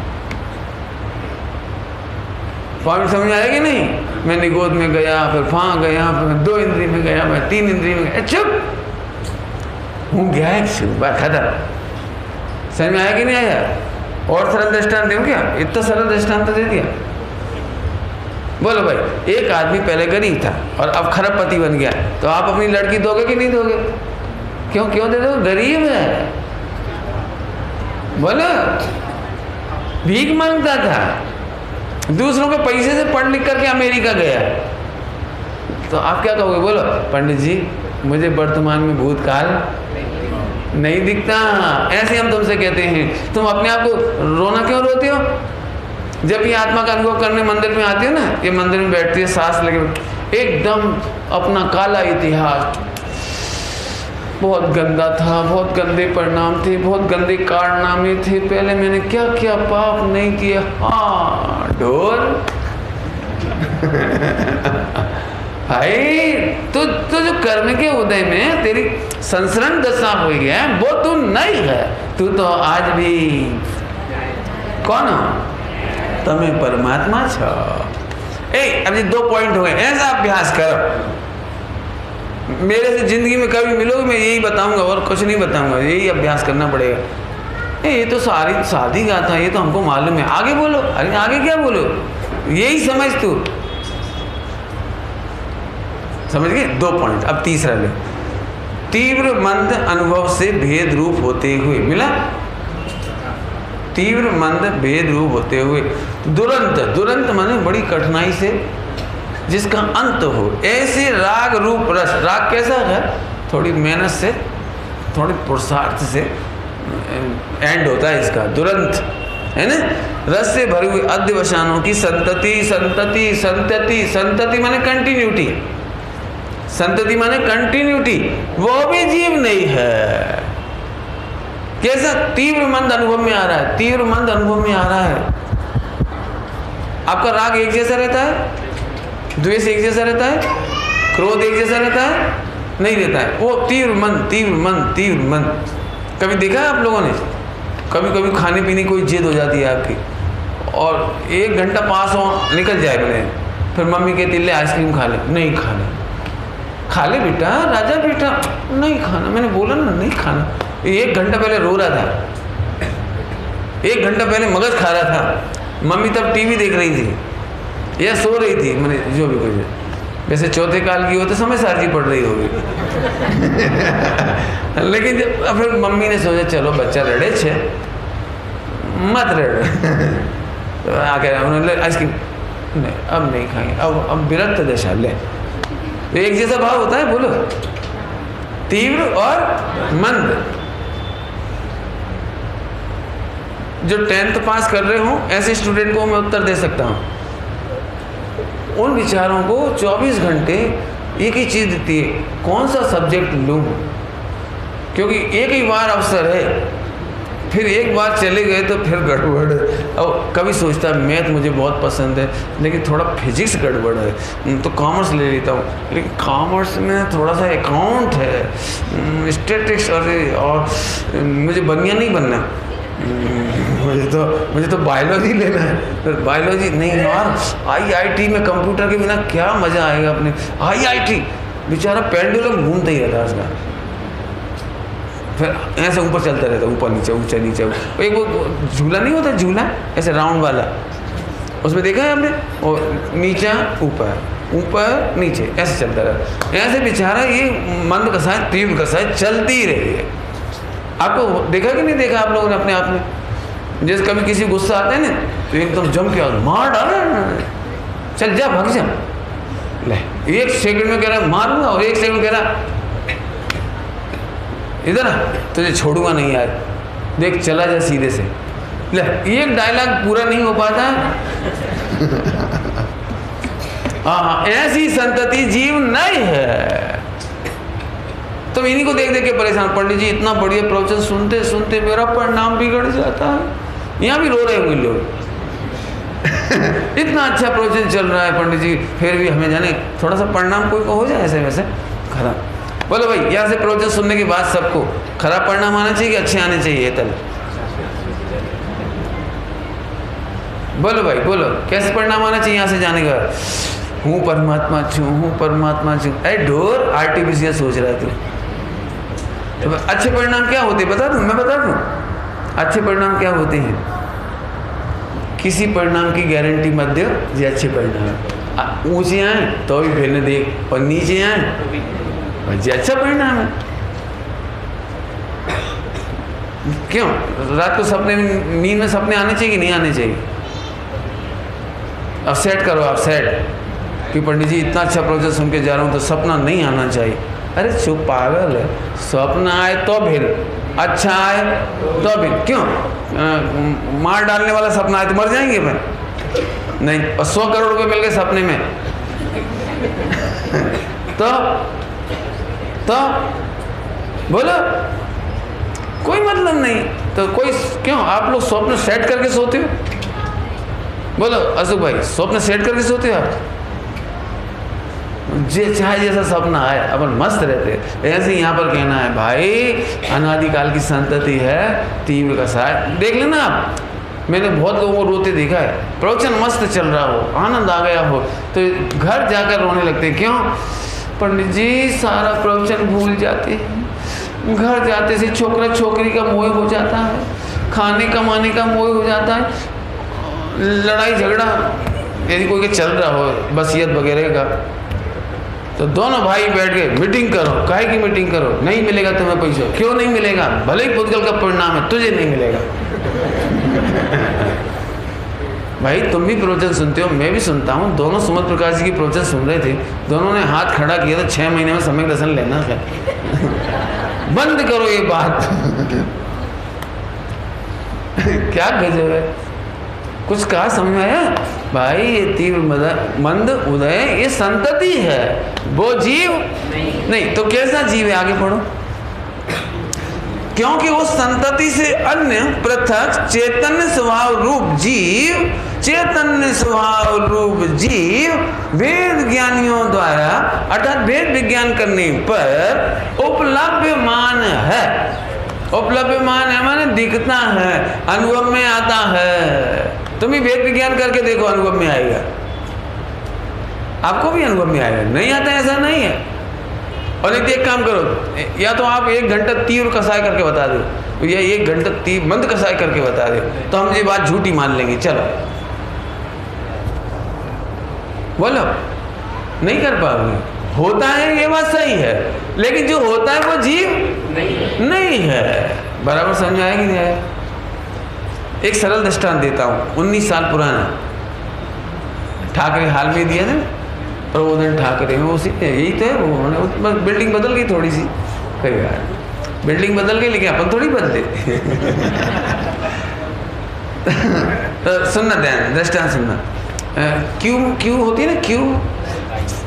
पॉइंट समझ आया कि नहीं? मैं निगोद में गया, फिर वहां गया, फिर मैं 2 इंद्री में गया, मैं 3 इंद्री में गया। चुप हूँ गया एक बात खत्म। समझ में आया कि नहीं आया? और सरल दृष्टांत दूं क्या? इतना सरल दृष्टांत दे दिया। बोलो भाई, एक आदमी पहले गरीब था और अब खरबपति बन गया, तो आप अपनी लड़की दोगे कि नहीं दोगे? क्यों क्यों दे दो? गरीब है। बोलो, भीख मांगता था, दूसरों के पैसे से पढ़ लिख करके अमेरिका गया, तो आप क्या कहोगे? बोलो पंडित जी, मुझे वर्तमान में भूतकाल नहीं दिखता। ऐसे हम तुमसे कहते हैं। तुम अपने आप को रोना क्यों रोते हो? जब ये आत्मा का अनुभव करने मंदिर में आती हो ना, ये मंदिर में बैठती है, सांस लगे, एकदम अपना काला इतिहास, बहुत गंदा था, बहुत गंदे परिणाम थे, बहुत गंदे कारनामे थे, पहले मैंने क्या क्या पाप नहीं किया। हाँ ढोर भाई, तो जो कर्म के उदय में तेरी संसरण दशा हुई है वो तू नहीं है। तू तो आज भी कौन हो? तुम्हें परमात्मा छो। अब 2 पॉइंट हो गए। ऐसा अभ्यास करो। मेरे से जिंदगी में कभी मिलोगे मैं यही बताऊंगा और कुछ नहीं बताऊंगा, यही अभ्यास करना पड़ेगा। ये तो सारी शादी गाथा, ये तो हमको मालूम है। आगे बोलो। अरे आगे क्या बोलो? यही समझ तू समझ गए? 2 पॉइंट। अब तीसरा ले। तीव्र मंद अनुभव से भेद रूप होते हुए मिला। तीव्र मंद भेद रूप होते हुए दुरंत, दुरंत माने बड़ी कठिनाई से, जिसका अंत हो, ऐसे राग रूप रस। राग कैसा है? थोड़ी मेहनत से, थोड़ी पुरुषार्थ से एंड होता है इसका, दुरंत है ना। रस से भरे हुए अध्यवसानों की संतति, संतति, संतति, संतति माने कंटिन्यूटी, संतति माने कंटिन्यूटी, वो भी जीव नहीं है। कैसा? तीव्र मंद अनुभव में आ रहा है, तीव्र मंद अनुभव में आ रहा है। आपका राग एक जैसा रहता है, द्वेष एक जैसा रहता है, क्रोध एक जैसा रहता है? नहीं रहता है। वो तीव्र मंद, तीव्र मंद, तीव्र मंद। कभी देखा है आप लोगों ने? कभी कभी खाने पीने की कोई जिद हो जाती है आपकी, और 1 घंटा पास हो निकल जाए बोले, फिर मम्मी कहती ले आइसक्रीम खा ले। नहीं खाना। खा ले बेटा, राजा बेटा। नहीं खाना, मैंने बोला ना नहीं खाना। 1 घंटा पहले रो रहा था, 1 घंटा पहले मगज खा रहा था। मम्मी तब टीवी देख रही थी या सो रही थी, मैंने जो भी कुछ। वैसे चौथे काल की हो तो समय सारजी पढ़ रही होगी। लेकिन जब फिर मम्मी ने सोचा चलो बच्चा रड़े छे, मत रड़। तो आके उन्होंने आइसक्रीम, नहीं अब नहीं खाएंगे, अब विरक्त दशा ले। तो एक जैसा भाव होता है। बोलो, तीव्र और मंद। जो 10th पास कर रहे हो ऐसे स्टूडेंट को मैं उत्तर दे सकता हूँ। उन विचारों को 24 घंटे एक ही चीज़ देती है, कौन सा सब्जेक्ट लूँ, क्योंकि एक ही बार अवसर है, फिर एक बार चले गए तो फिर गड़बड़। और कभी सोचता है मैथ मुझे बहुत पसंद है लेकिन थोड़ा फिजिक्स गड़बड़ है, तो कॉमर्स ले लेता हूँ, लेकिन कॉमर्स में थोड़ा सा अकाउंट है, स्टैटिस्टिक्स, और मुझे बनिया नहीं बनना, मुझे तो बायोलॉजी लेना है। फिर बायोलॉजी नहीं यार, IIT में कंप्यूटर के बिना क्या मज़ा आएगा अपने। IIT बेचारा पेंडुलम घूमता ही रहता है उसका, फिर ऐसे ऊपर चलता रहता, ऊपर नीचे, ऊंचा नीचे। एक वो झूला नहीं होता, झूला ऐसे राउंड वाला, उसमें देखा है आपने? और नीचा ऊपर, ऊपर नीचे, ऐसे चलता रहता। ऐसे बेचारा ये मंद कसाय, तीव्र कसाय चलती ही रही है। आपको देखा कि नहीं देखा आप लोगों ने अपने आप में? जैसे कभी किसी गुस्सा आता है ना तो एकदम जम के मार डाला, चल जा भाग जा, ले 1 सेकंड में कह रहा मारूंगा, और 1 सेकंड कह रहा इधर तुझे छोड़ूंगा नहीं यार, देख चला जा सीधे से। ले एक डायलॉग पूरा नहीं हो पाता हाँ, ऐसी संतति जीव नहीं है। तो इन्हीं को देख देख के परेशान, पंडित जी इतना बढ़िया प्रवचन सुनते सुनते मेरा परिणाम बिगड़ जाता है। यहाँ भी रो रहे होंगे लोग इतना अच्छा प्रवचन चल रहा है पंडित जी, फिर भी हमें जाने थोड़ा सा परिणाम कोई को हो जाए ऐसे वैसे खराब। बोलो भाई, यहाँ से प्रवचन सुनने के बाद सबको खराब परिणाम आना चाहिए कि अच्छे आने चाहिए? तल बोलो भाई, बोलो कैसे परिणाम आना चाहिए यहाँ से जाने के बाद? हूँ परमात्मा छू, हूँ परमात्मा छू। अरे ढोर, आर्टिफिशियल सोच रहा है तू। तो अच्छे परिणाम क्या होते बता दूँ? मैं बता दूँ अच्छे परिणाम क्या होते हैं। किसी परिणाम की गारंटी मत दो ये अच्छे परिणाम। ऊंचे आए तो भी फिर न देख, और नीचे आए ये अच्छा परिणाम है। क्यों रात को सपने में, नींद में सपने आने चाहिए कि नहीं आने चाहिए? अब सेट करो आप सेट कि पंडित जी इतना अच्छा प्रोजेक्ट सुन के जा रहा हूँ तो सपना नहीं आना चाहिए। अरे चुप पागल है, सपना आए तो फिर अच्छा आए तो फिर क्यों? मार डालने वाला सपना आए तो मर जाएंगे फिर? नहीं। और 100 करोड़ रुपए मिल गए सपने में तो बोलो कोई मतलब नहीं। तो कोई क्यों आप लोग स्वप्न सेट करके सोते हो? बोलो अशोक भाई, स्वप्न सेट करके सोते हो आप? जे चाहे जैसा सपना आए अपन मस्त रहते। ऐसे यहाँ पर कहना है भाई, अनादिकाल की संतति है तीव्र कसाय। देख लेना आप, मैंने बहुत लोगों को रोते देखा है। प्रवचन मस्त चल रहा हो, आनंद आ गया हो, तो घर जाकर रोने लगते। क्यों? पंडित जी सारा प्रवचन भूल जाते हैं, घर जाते से छोकरा छोकरी का मोह हो जाता है, खाने कमाने का मोह हो जाता है, लड़ाई झगड़ा यदि कोई के चल रहा हो वसीयत वगैरह का, तो दोनों भाई बैठ के मीटिंग करो। काहे की मीटिंग करो? नहीं मिलेगा तुम्हें पैसा। क्यों नहीं मिलेगा? भले ही पुद्गल का परिणाम है, तुझे नहीं मिलेगा। भाई तुम भी प्रवचन सुनते हो, मैं भी सुनता हूँ। दोनों सुमत प्रकाश जी की प्रवचन सुन रहे थे, दोनों ने हाथ खड़ा किया था 6 महीने में सम्यक दर्शन लेना है। बंद करो ये बात क्या गजब है, कुछ कहा समझ में आया? भाई ये तीव्र मंद उदय ये संतति है, वो जीव नहीं। तो कैसा जीव है? आगे पढ़ो। क्योंकि वो संतति से अन्य पृथक चैतन्य स्वभाव रूप जीव, चैतन्य स्वभाव रूप जीव वेद ज्ञानियों द्वारा अर्थात वेद विज्ञान करने पर उपलब्धमान है। उपलब्धमान है माने दिखता है, अनुभव में आता है। तुम भी वेद विज्ञान करके देखो, अनुभव में आएगा, आपको भी अनुभव में आएगा। नहीं आता ऐसा नहीं है। और एक काम करो, या तो आप 1 घंटा तीव्र कसाय करके बता दो, या 1 घंटा तीव्र मंद कसाय करके बता दो, तो हम ये बात झूठी मान लेंगे। चलो बोलो, नहीं कर पाओगे। होता है ये बात सही है, लेकिन जो होता है वो जीव नहीं है। बराबर समझ आया कि नहीं आया? एक सरल दृष्टांत देता हूँ। 19 साल पुराना ठाकरे हाल में दिया था, प्रबोधन ठाकरे में, उसी यही तो है। वो बिल्डिंग बदल गई थोड़ी सी, कई बार बिल्डिंग बदल गई, लेकिन अपन थोड़ी बदले। तो सुनना ध्यान, दृष्टांत सुनना। क्यू होती है ना, क्यू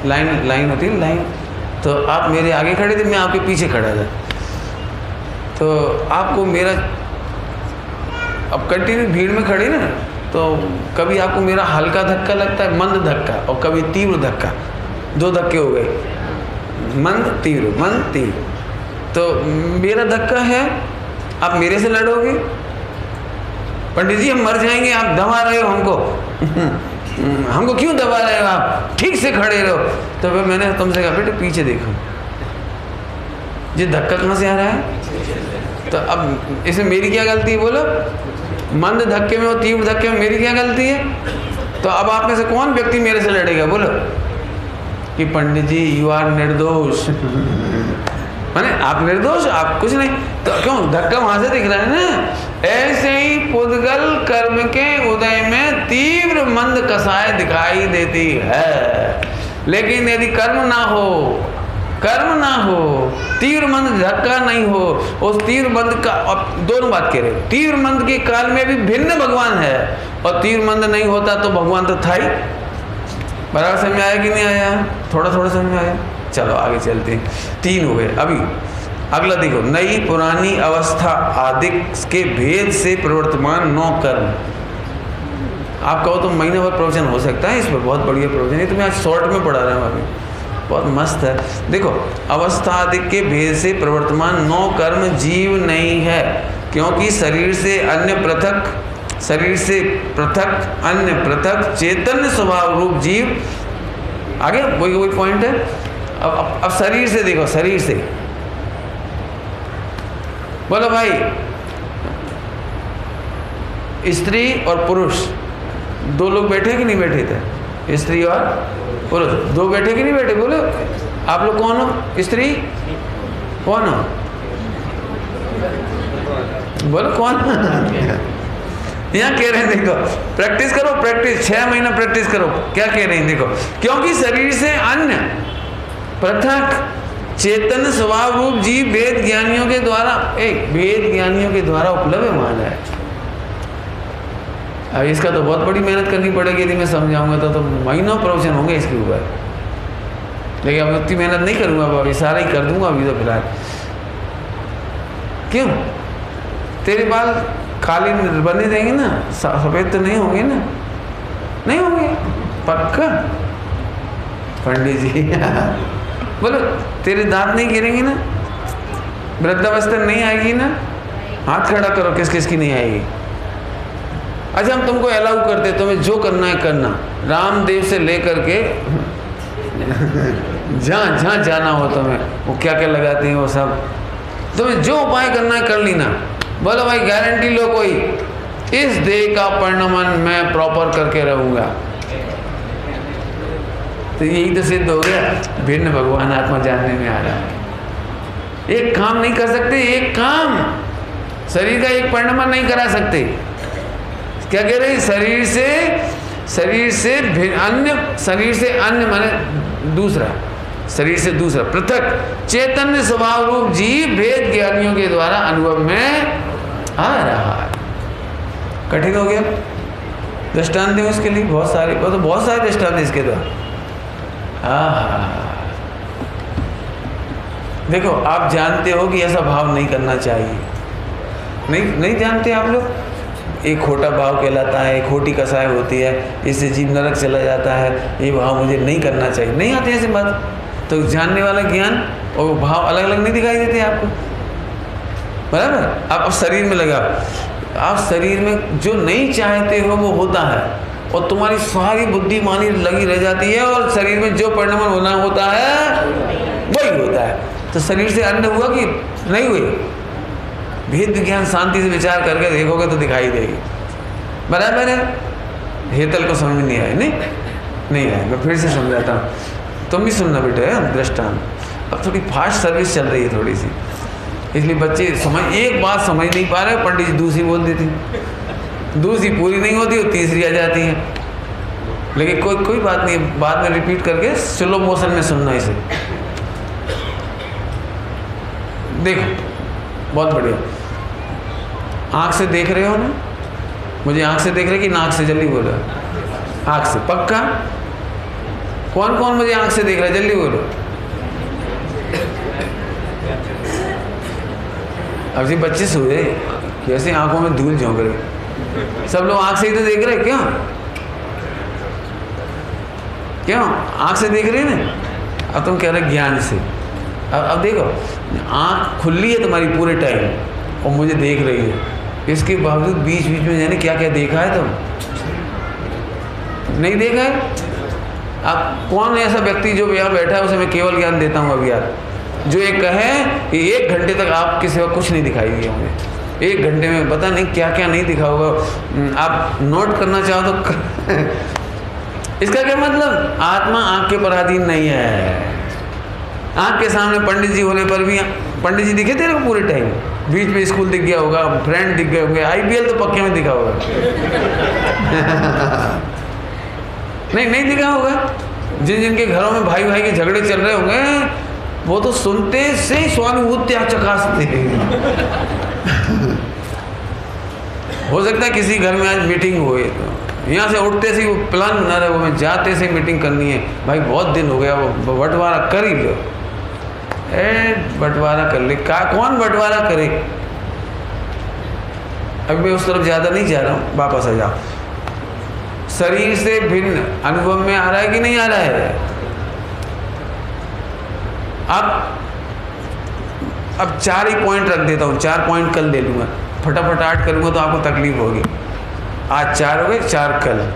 लाइन होती है लाइन। तो आप मेरे आगे खड़े थे, मैं आपके पीछे खड़ा था। तो आपको मेरा अब कंटिन्यू भीड़ में खड़े ना, तो कभी आपको मेरा हल्का धक्का लगता है, मंद धक्का, और कभी तीव्र धक्का। 2 धक्के हो गए, मंद तीव्र। तो मेरा धक्का है, आप मेरे से लड़ोगे? पंडित जी हम मर जाएंगे, आप दबा रहे हो हमको। हमको क्यों दबा रहे हो आप? ठीक से खड़े रहो। तो फिर मैंने तुमसे कहा बेटे पीछे देखो, ये धक्का कहाँ से आ रहा है? तो अब इसमें मेरी क्या गलती है? बोलो, मंद धक्के में और तीव्र धक्के में मेरी क्या गलती है? तो अब आप में से कौन व्यक्ति मेरे से लड़ेगा? बोलो कि पंडित जी यू आर निर्दोष। माने आप निर्दोष, आप कुछ नहीं। तो क्यों धक्का वहां से दिख रहा है ना? ऐसे ही पुद्गल कर्म के उदय में तीव्र मंद कसाय दिखाई देती है, लेकिन यदि कर्म ना हो, तीव्र मंद धक्का नहीं हो, उस तीव्र मंद का, अब दोनों बात कह रहे, तीव्र मंद के काल में भी भिन्न भगवान है, और तीव्र मंद नहीं होता तो भगवान तो था ही। बराबर समझ में आया कि नहीं आया? थोड़ा थोड़ा समझ में आया? चलो आगे चलते हैं। 3 हो गए। अभी अगला देखो, नई पुरानी अवस्था आदि के भेद से प्रवर्तमान 9 कर्म। आप कहो तो महीने भर प्रवचन हो सकता है इस पर, बहुत बढ़िया प्रवचन है। तो मैं आज शॉर्ट में पढ़ा रहा हूँ अभी, बहुत मस्त है। देखो, अवस्था आदि के भेद से प्रवर्तमान 9 कर्म जीव नहीं है, क्योंकि शरीर से अन्य पृथक चैतन्य स्वभाव रूप जीव। आगे वही पॉइंट है। अब शरीर से देखो, शरीर से बोलो भाई, स्त्री और पुरुष 2 लोग बैठे कि नहीं बैठे थे? स्त्री और पुरुष 2 बैठे कि नहीं बैठे? बोलो आप लोग कौन हो? स्त्री कौन हो? बोलो कौन? यहाँ कह रहे हैं, देखो प्रैक्टिस करो, प्रैक्टिस 6 महीना प्रैक्टिस करो। क्या कह रहे हैं देखो, क्योंकि शरीर से अन्य पृथक चेतन स्वभाव रूप जीव वेद ज्ञानियों के द्वारा उपलब्ध माना है। अब इसका तो बहुत बड़ी मेहनत करनी पड़ेगी, यदि मैं समझाऊंगा तो महीनों प्रवचन होंगे इसके ऊपर। लेकिन अब उतनी मेहनत नहीं करूंगा, अभी सारा ही कर दूंगा अभी तो फिलहाल। क्यों? तेरे बाल काले बने देंगे ना, सफेद तो नहीं होंगे ना? नहीं होंगे पक्का? पंडित जी बोलो, तेरे दांत नहीं गिरेंगे ना? वृद्धावस्था नहीं आएगी ना? हाथ खड़ा करो, किस किस की नहीं आएगी? अच्छा, हम तुमको अलाउ करते, तुम्हें जो करना है करना। रामदेव से लेकर के जहाँ जाना हो तुम्हें, वो क्या क्या लगाते हैं वो सब, तुम्हें जो उपाय करना है कर लेना। बोलो भाई, गारंटी लो कोई, इस देह का परिणमन मैं प्रॉपर करके रहूंगा। तो यही तो सिद्ध हो गया, भिन्न भगवान आत्मा जानने में आ रहा है। एक काम नहीं कर सकते, एक काम शरीर का एक परिणमन नहीं करा सकते। क्या कह रहे हैं? शरीर से अन्य माने दूसरा, शरीर से दूसरा पृथक चैतन्य स्वभाव रूप जीव भेद ज्ञानियों के द्वारा अनुभव में आ रहा है। कठिन हो गया? दृष्टांत दें उसके लिए, बहुत सारे दृष्टांत इसके द्वारा। देखो, आप जानते हो कि ऐसा भाव नहीं करना चाहिए। नहीं जानते आप लोग? एक खोटा भाव कहलाता है, एक खोटी कसाई होती है, इससे जीव नरक चला जाता है। ये भाव मुझे नहीं करना चाहिए, नहीं आती ऐसी बात। तो जानने वाला ज्ञान और भाव अलग अलग नहीं दिखाई देते आपको, बराबर? आप शरीर में लगा, आप शरीर में जो नहीं चाहते हो वो होता है, और तुम्हारी सारी बुद्धि मानी लगी रह जाती है, और शरीर में जो परिणमन होना होता है वही होता है। तो शरीर से अन्य हुआ कि नहीं हुई? भेद ज्ञान शांति से विचार करके देखोगे तो दिखाई देगी, बराबर है? हेतल को समझ नहीं आया? नहीं आया। मैं फिर से समझाता हूँ, तुम भी सुनना बेटा दृष्टांत। अब थोड़ी फास्ट सर्विस चल रही है थोड़ी सी, इसलिए बच्चे एक बात समझ नहीं पा रहे, पंडित जी दूसरी बोल देती, दूसरी पूरी नहीं होती और तीसरी आ जाती है। लेकिन कोई बात नहीं, बाद में रिपीट करके स्लो मोशन में सुनना इसे। देखो, बहुत बढ़िया। आँख से देख रहे हो ना? मुझे आँख से देख रहे कि नाक से? जल्दी बोलो। आँख से पक्का? कौन कौन मुझे आँख से देख रहा है? जल्दी बोलो। अब जी बच्चे सोए, कैसे आंखों में धूल झोंक रहे? सब लोग आँख से ही तो देख रहे हैं। क्यों आँख से देख रहे हैं ना? अब तुम कह रहे ज्ञान से। अब देखो, आँख खुली है तुम्हारी पूरे टाइम और मुझे देख रही है, इसके बावजूद बीच बीच में जाने क्या क्या देखा है? तुम नहीं देखा है? अब कौन है ऐसा व्यक्ति जो यहाँ बैठा है, उसे मैं केवल ज्ञान देता हूँ अभी यार, जो एक कहे कि 1 घंटे तक आपके सिवा कुछ नहीं दिखाई दिया मुझे, 1 घंटे में पता नहीं क्या क्या नहीं दिखा होगा। आप नोट करना चाहो तो इसका क्या मतलब? आत्मा आँख के पराधीन नहीं है। आँख के सामने पंडित जी होने पर भी, पंडित जी दिखे तेरे को पूरे टाइम? बीच में स्कूल दिख गया होगा, फ्रेंड दिख गए होंगे, IPL तो पक्के में दिखा होगा। नहीं दिखा होगा। जिनके घरों में भाई भाई के झगड़े चल रहे होंगे, वो तो सुनते से स्वानुभूति चकासते हैं। हो सकता है किसी घर में आज मीटिंग हुई, यहाँ से उठते से वो प्लान बना रहे, वो मैं जाते से मीटिंग करनी है भाई, बहुत दिन हो गया, वो बंटवारा कर ही लो। बंटवारा कर ले, कौन बंटवारा करे? अभी मैं उस तरफ ज़्यादा नहीं जा रहा हूँ, वापस आ जाओ। शरीर से भिन्न अनुभव में आ रहा है कि नहीं आ रहा है? अब 4 ही पॉइंट रख देता हूँ, 4 पॉइंट कल दे लूँगा, फटाफट 8 करूँगा तो आपको तकलीफ होगी। आज 4 हो गए, 4 कल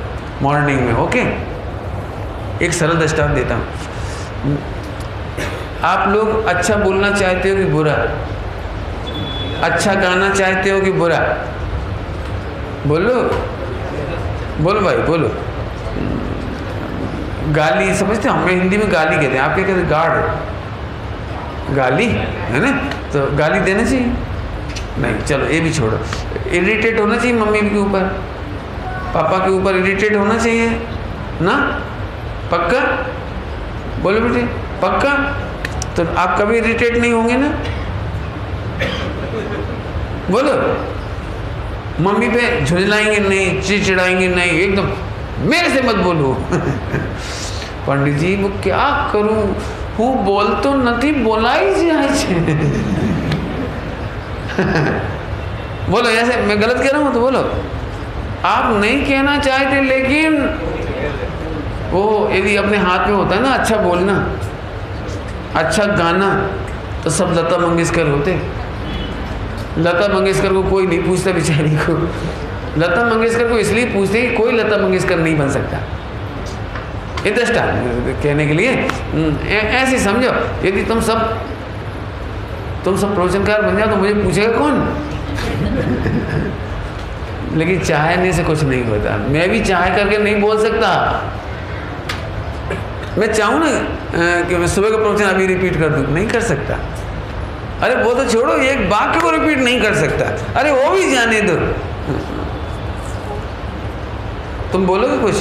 मॉर्निंग में, ओके। एक सरल दृष्टांत देता हूँ। आप लोग अच्छा बोलना चाहते हो कि बुरा? अच्छा गाना चाहते हो कि बुरा? बोलो बोलो भाई बोलो। गाली समझते हो? हमें हिंदी में गाली कहते हैं, आप क्या कहते हैं? गार्ड, गाली है ना? तो गाली देना चाहिए? नहीं, चलो ये भी छोड़ो। इरिटेट होना चाहिए मम्मी के ऊपर, पापा के ऊपर इरिटेट होना चाहिए ना? पक्का बोलो बेटे, पक्का? तो आप कभी इरिटेट नहीं होंगे ना? बोलो। मम्मी पे झुंझलाएंगे नहीं, चिड़चिड़ाएंगे नहीं, एकदम मेरे से मत बोलो। पंडित जी वो क्या करूं, हूँ बोल तो नहीं बोलाई जाए। बोलो, ऐसे मैं गलत कह रहा हूँ तो बोलो। आप नहीं कहना चाहते, लेकिन वो यदि अपने हाथ में होता है ना अच्छा बोलना, अच्छा गाना, तो सब लता मंगेशकर होते। लता मंगेशकर को कोई नहीं पूछता बेचारी को। लता मंगेशकर को इसलिए पूछते कि कोई लता मंगेशकर नहीं बन सकता। इंटरेस्टा कहने के लिए ऐसे समझो, यदि तुम सब प्रवचनकार बन जाओ तो मुझे पूछेगा कौन? लेकिन चाहने से कुछ नहीं होता। मैं भी चाह करके नहीं बोल सकता। मैं चाहूँ ना कि मैं सुबह का प्रवचन अभी रिपीट कर दूँ, नहीं कर सकता। अरे वो तो छोड़ो, एक वाक्य को रिपीट नहीं कर सकता। अरे वो भी जाने दो। तुम बोलोगे कुछ,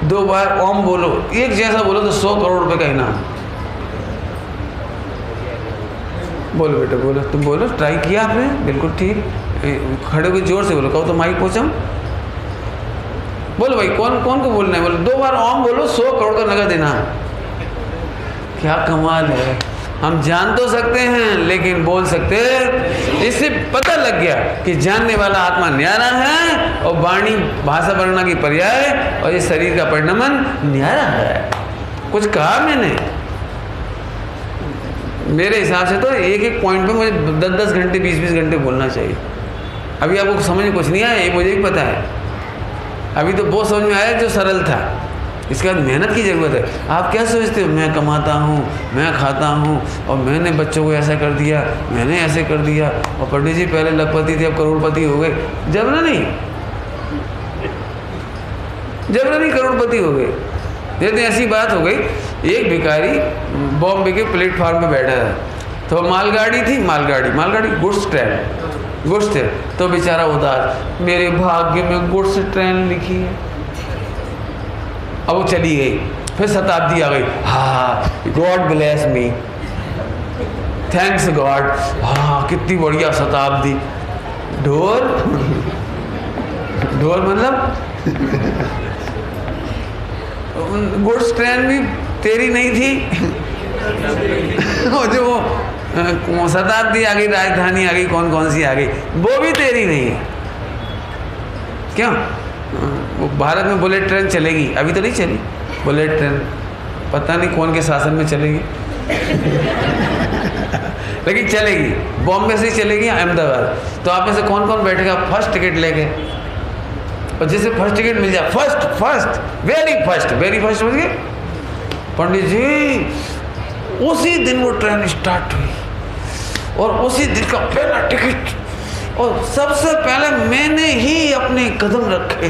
2 बार ओम बोलो, एक जैसा बोलो तो 100 करोड़ रुपए का इनाम। बोलो बेटा बोलो, तुम बोलो। ट्राई किया आपने? बिल्कुल ठीक। खड़े होकर जोर से बोलो, कहो तो माइक पहुँचाऊँ। बोलो भाई, कौन कौन को बोलना है? बोलो 2 बार ओम बोलो, 100 करोड़ का नगद इनाम। क्या कमाल है। हम जान तो सकते हैं लेकिन बोल सकते। इससे पता लग गया कि जानने वाला आत्मा न्यारा है और वाणी भाषा वर्णना की पर्याय, और ये शरीर का परिणमन न्यारा है। कुछ कहा मैंने? मेरे हिसाब से तो एक एक पॉइंट पे मुझे 10-10 घंटे 20-20 घंटे बोलना चाहिए। अभी आपको समझ में कुछ नहीं आया, ये मुझे भी पता है। अभी तो वो समझ में आया जो सरल था। इसके बाद मेहनत की ज़रूरत है। आप क्या सोचते हो, मैं कमाता हूँ, मैं खाता हूँ, और मैंने बच्चों को ऐसा कर दिया, मैंने ऐसे कर दिया, और पंडित जी पहले लखपति थे अब करोड़पति हो गए। जबरन नहीं करोड़पति हो गए। जैसे ऐसी बात हो गई, एक भिखारी बॉम्बे के प्लेटफार्म पे बैठा था, तो मालगाड़ी थी, मालगाड़ी गुड्स ट्रेन, तो बेचारा उदास, मेरे भाग्य में गुड्स ट्रेन लिखी है। अब वो चली गई, फिर शताब्दी आ गई। हाँ, God bless me, thanks God. हाँ, कितनी बढ़िया शताब्दी। ढोल मतलब गुड्स ट्रेन भी तेरी नहीं थी। और जो वो शताब्दी आ गई, राजधानी आ गई, कौन सी आ गई, वो भी तेरी नहीं है। क्यों? वो भारत में बुलेट ट्रेन चलेगी, अभी तो नहीं चली बुलेट ट्रेन, पता नहीं कौन के शासन में चलेगी। लेकिन चलेगी, बॉम्बे से चलेगी अहमदाबाद। तो आप में से कौन कौन बैठेगा फर्स्ट टिकट लेके? और जिसे फर्स्ट टिकट मिल जाए, वेरी फर्स्ट हो गए। पंडित जी उसी दिन वो ट्रेन स्टार्ट हुई, और उसी दिन का पहला टिकट, और सबसे पहले मैंने ही अपने कदम रखे।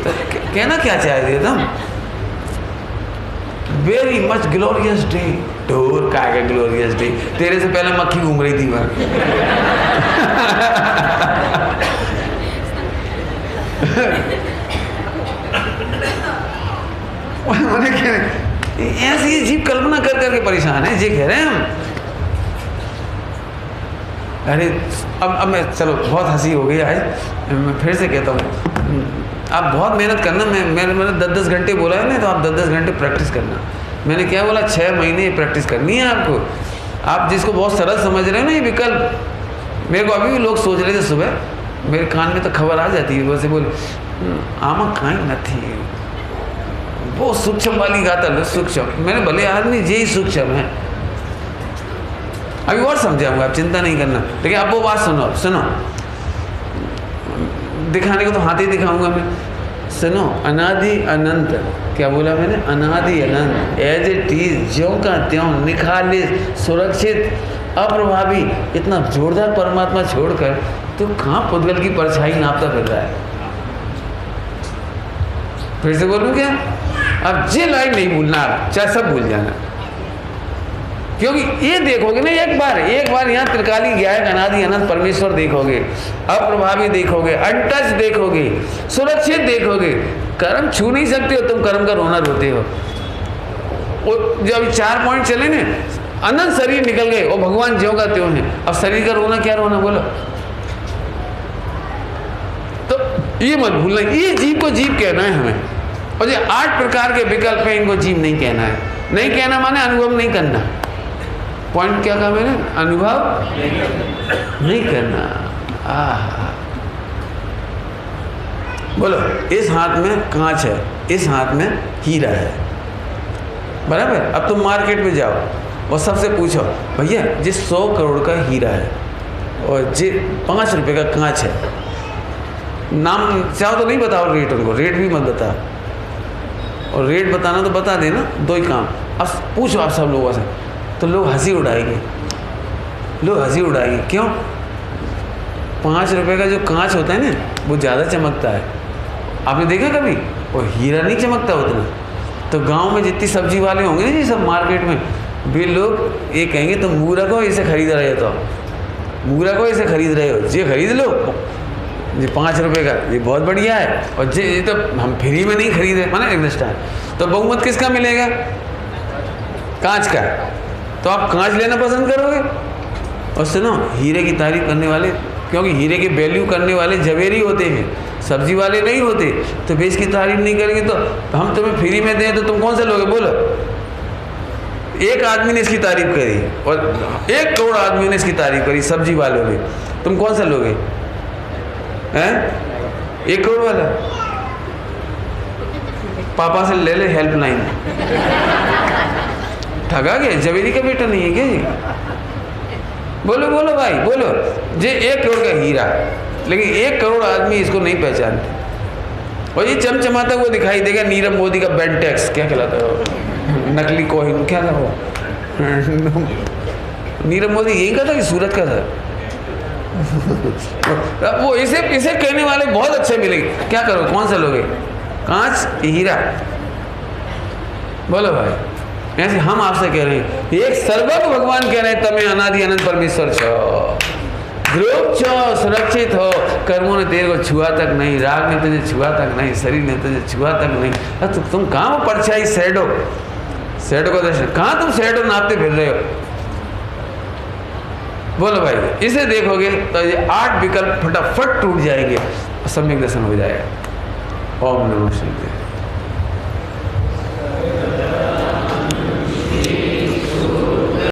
तो कहना क्या चाहते तुम? Very much glorious day. Door का ग्लोरियस डे, तेरे से पहले मक्खी घूम रही थी वहां। ऐसी अजीब कल्पना कर करके परेशान है जी, कह रहे हैं हम। अरे अब मैं, चलो बहुत हंसी हो गई आज, मैं फिर से कहता हूँ, आप बहुत मेहनत करना। मैंने 10-10 घंटे बोला है ना, तो आप 10-10 घंटे प्रैक्टिस करना। मैंने क्या बोला, 6 महीने प्रैक्टिस करनी है आपको। आप जिसको बहुत सरल समझ रहे हो ना ये विकल्प, मेरे को अभी भी लोग सोच रहे थे, सुबह मेरे कान में तो खबर आ जाती है, वैसे बोले आमा काई नहीं, वो सूक्ष्म वाली गाता, सूक्ष्म। मैंने भले आदमी यही सूक्ष्म है, अभी और समझाऊंगा, आप चिंता नहीं करना। लेकिन अब वो बात सुनो, दिखाने को तो हाथ ही दिखाऊंगा मैं। सुनो, अनादि अनंत, क्या बोला मैंने, अनादि अनंत, एज इट इज, ज्यों का त्यों, निखालिस, सुरक्षित, अप्रभावी, इतना जोरदार परमात्मा छोड़कर तो कहाँ पुद्गल की परछाई नापता फिर रहा है। फिर से बोलूं क्या, अब ये लाइन नहीं भूलना, चाहे सब भूल जाना, क्योंकि ये देखोगे ना एक बार यहाँ त्रिकाली ज्ञायक अनादि अनंत परमेश्वर देखोगे, अप्रभावी देखोगे, अनटच देखोगे, सुरक्षित देखोगे। कर्म छू नहीं सकते हो तुम, कर्म का रोना रोते हो। जब 4 पॉइंट चले ना, अनंत शरीर निकल गए और भगवान ज्यों का त्यों है। अब शरीर का रोना क्या रोना, बोलो। तो ये मत भूलना, ये जीव को जीव कहना है हमें, और ये 8 प्रकार के विकल्प है, इनको जीव नहीं कहना है। नहीं कहना माने अनुभव नहीं करना। पॉइंट क्या कहा मैंने, अनुभव नहीं करना। बोलो, इस हाथ में कांच है, इस हाथ में हीरा है, बराबर। अब तुम मार्केट में जाओ और सबसे पूछो, भैया जिस 100 करोड़ का हीरा है और जे 5 रुपए का कांच है, नाम चाहो तो नहीं बताओ, रेट उनको रेट भी मत बताओ, और रेट बताना तो बता देना, 2 ही काम। अब पूछो आप सब लोगों से, तो लोग हंसी उड़ाएंगे, क्यों? 5 रुपए का जो कांच होता है ना, वो ज़्यादा चमकता है। आपने देखा कभी? वो हीरा नहीं चमकता उतना। तो गांव में जितनी सब्जी वाले होंगे ना जी, सब मार्केट में, वे लोग ये कहेंगे तुम मूरा को इसे खरीद रहे हो, तो मूरा को इसे खरीद रहे हो, ये खरीद लो, ये 5 रुपए का, ये बहुत बढ़िया है, और ये तो हम फ्री में नहीं खरीदे, माना अंडरस्टैंड। तो बहुमत किसका मिलेगा? कांच का। तो आप कांच लेना पसंद करोगे। और सुनो, हीरे की तारीफ करने वाले, क्योंकि हीरे की वैल्यू करने वाले जवेरी होते हैं, सब्जी वाले नहीं होते। तो वे इसकी तारीफ नहीं करेंगे, तो हम तुम्हें फ्री में दें तो तुम कौन सा लोगे, बोलो। एक आदमी ने इसकी तारीफ करी और 1 करोड़ आदमियों ने इसकी तारीफ करी, सब्जी वालों ने, तुम कौन सा लोगे? हैं? 1 करोड़ वाला। पापा से ले ले हेल्पलाइन। ठगा गया, जवेरी का बेटा नहीं है क्या जी? बोलो बोलो भाई, बोलो। ये 1 करोड़ का हीरा, लेकिन 1 करोड़ आदमी इसको नहीं पहचानते। और ये चमचमाता हुआ दिखाई देगा नीरव मोदी का बेंटेक्स, क्या कहलाता है, नकली कोहिनूर, क्या था वो? नीरव मोदी यही का था कि सूरत का था? वो इसे कहने वाले बहुत अच्छे मिलेंगे। क्या करो, कौन सा लोगे, कांच हीरा? बोलो भाई। ऐसे हम आपसे कह रहे हैं, एक सर्वज्ञ भगवान कह रहे हैं, तमें अनादि अनंत परमेश्वर छो, ध्रुव छो, सुरक्षित हो, कर्मों ने तेरे को छुआ तक नहीं, राग ने तुझे छुआ तक नहीं, शरीर ने तुझे छुआ तक नहीं। तो तुम कहाँ वो परछाई शैडो का दर्शन, कहाँ तुम शैडो नापते फिर रहे हो? बोलो भाई, इसे देखोगे तो ये 8 विकल्प फटाफट टूट जाएंगे और सम्यक दर्शन हो जाएगा। ओम नमः शिवाय।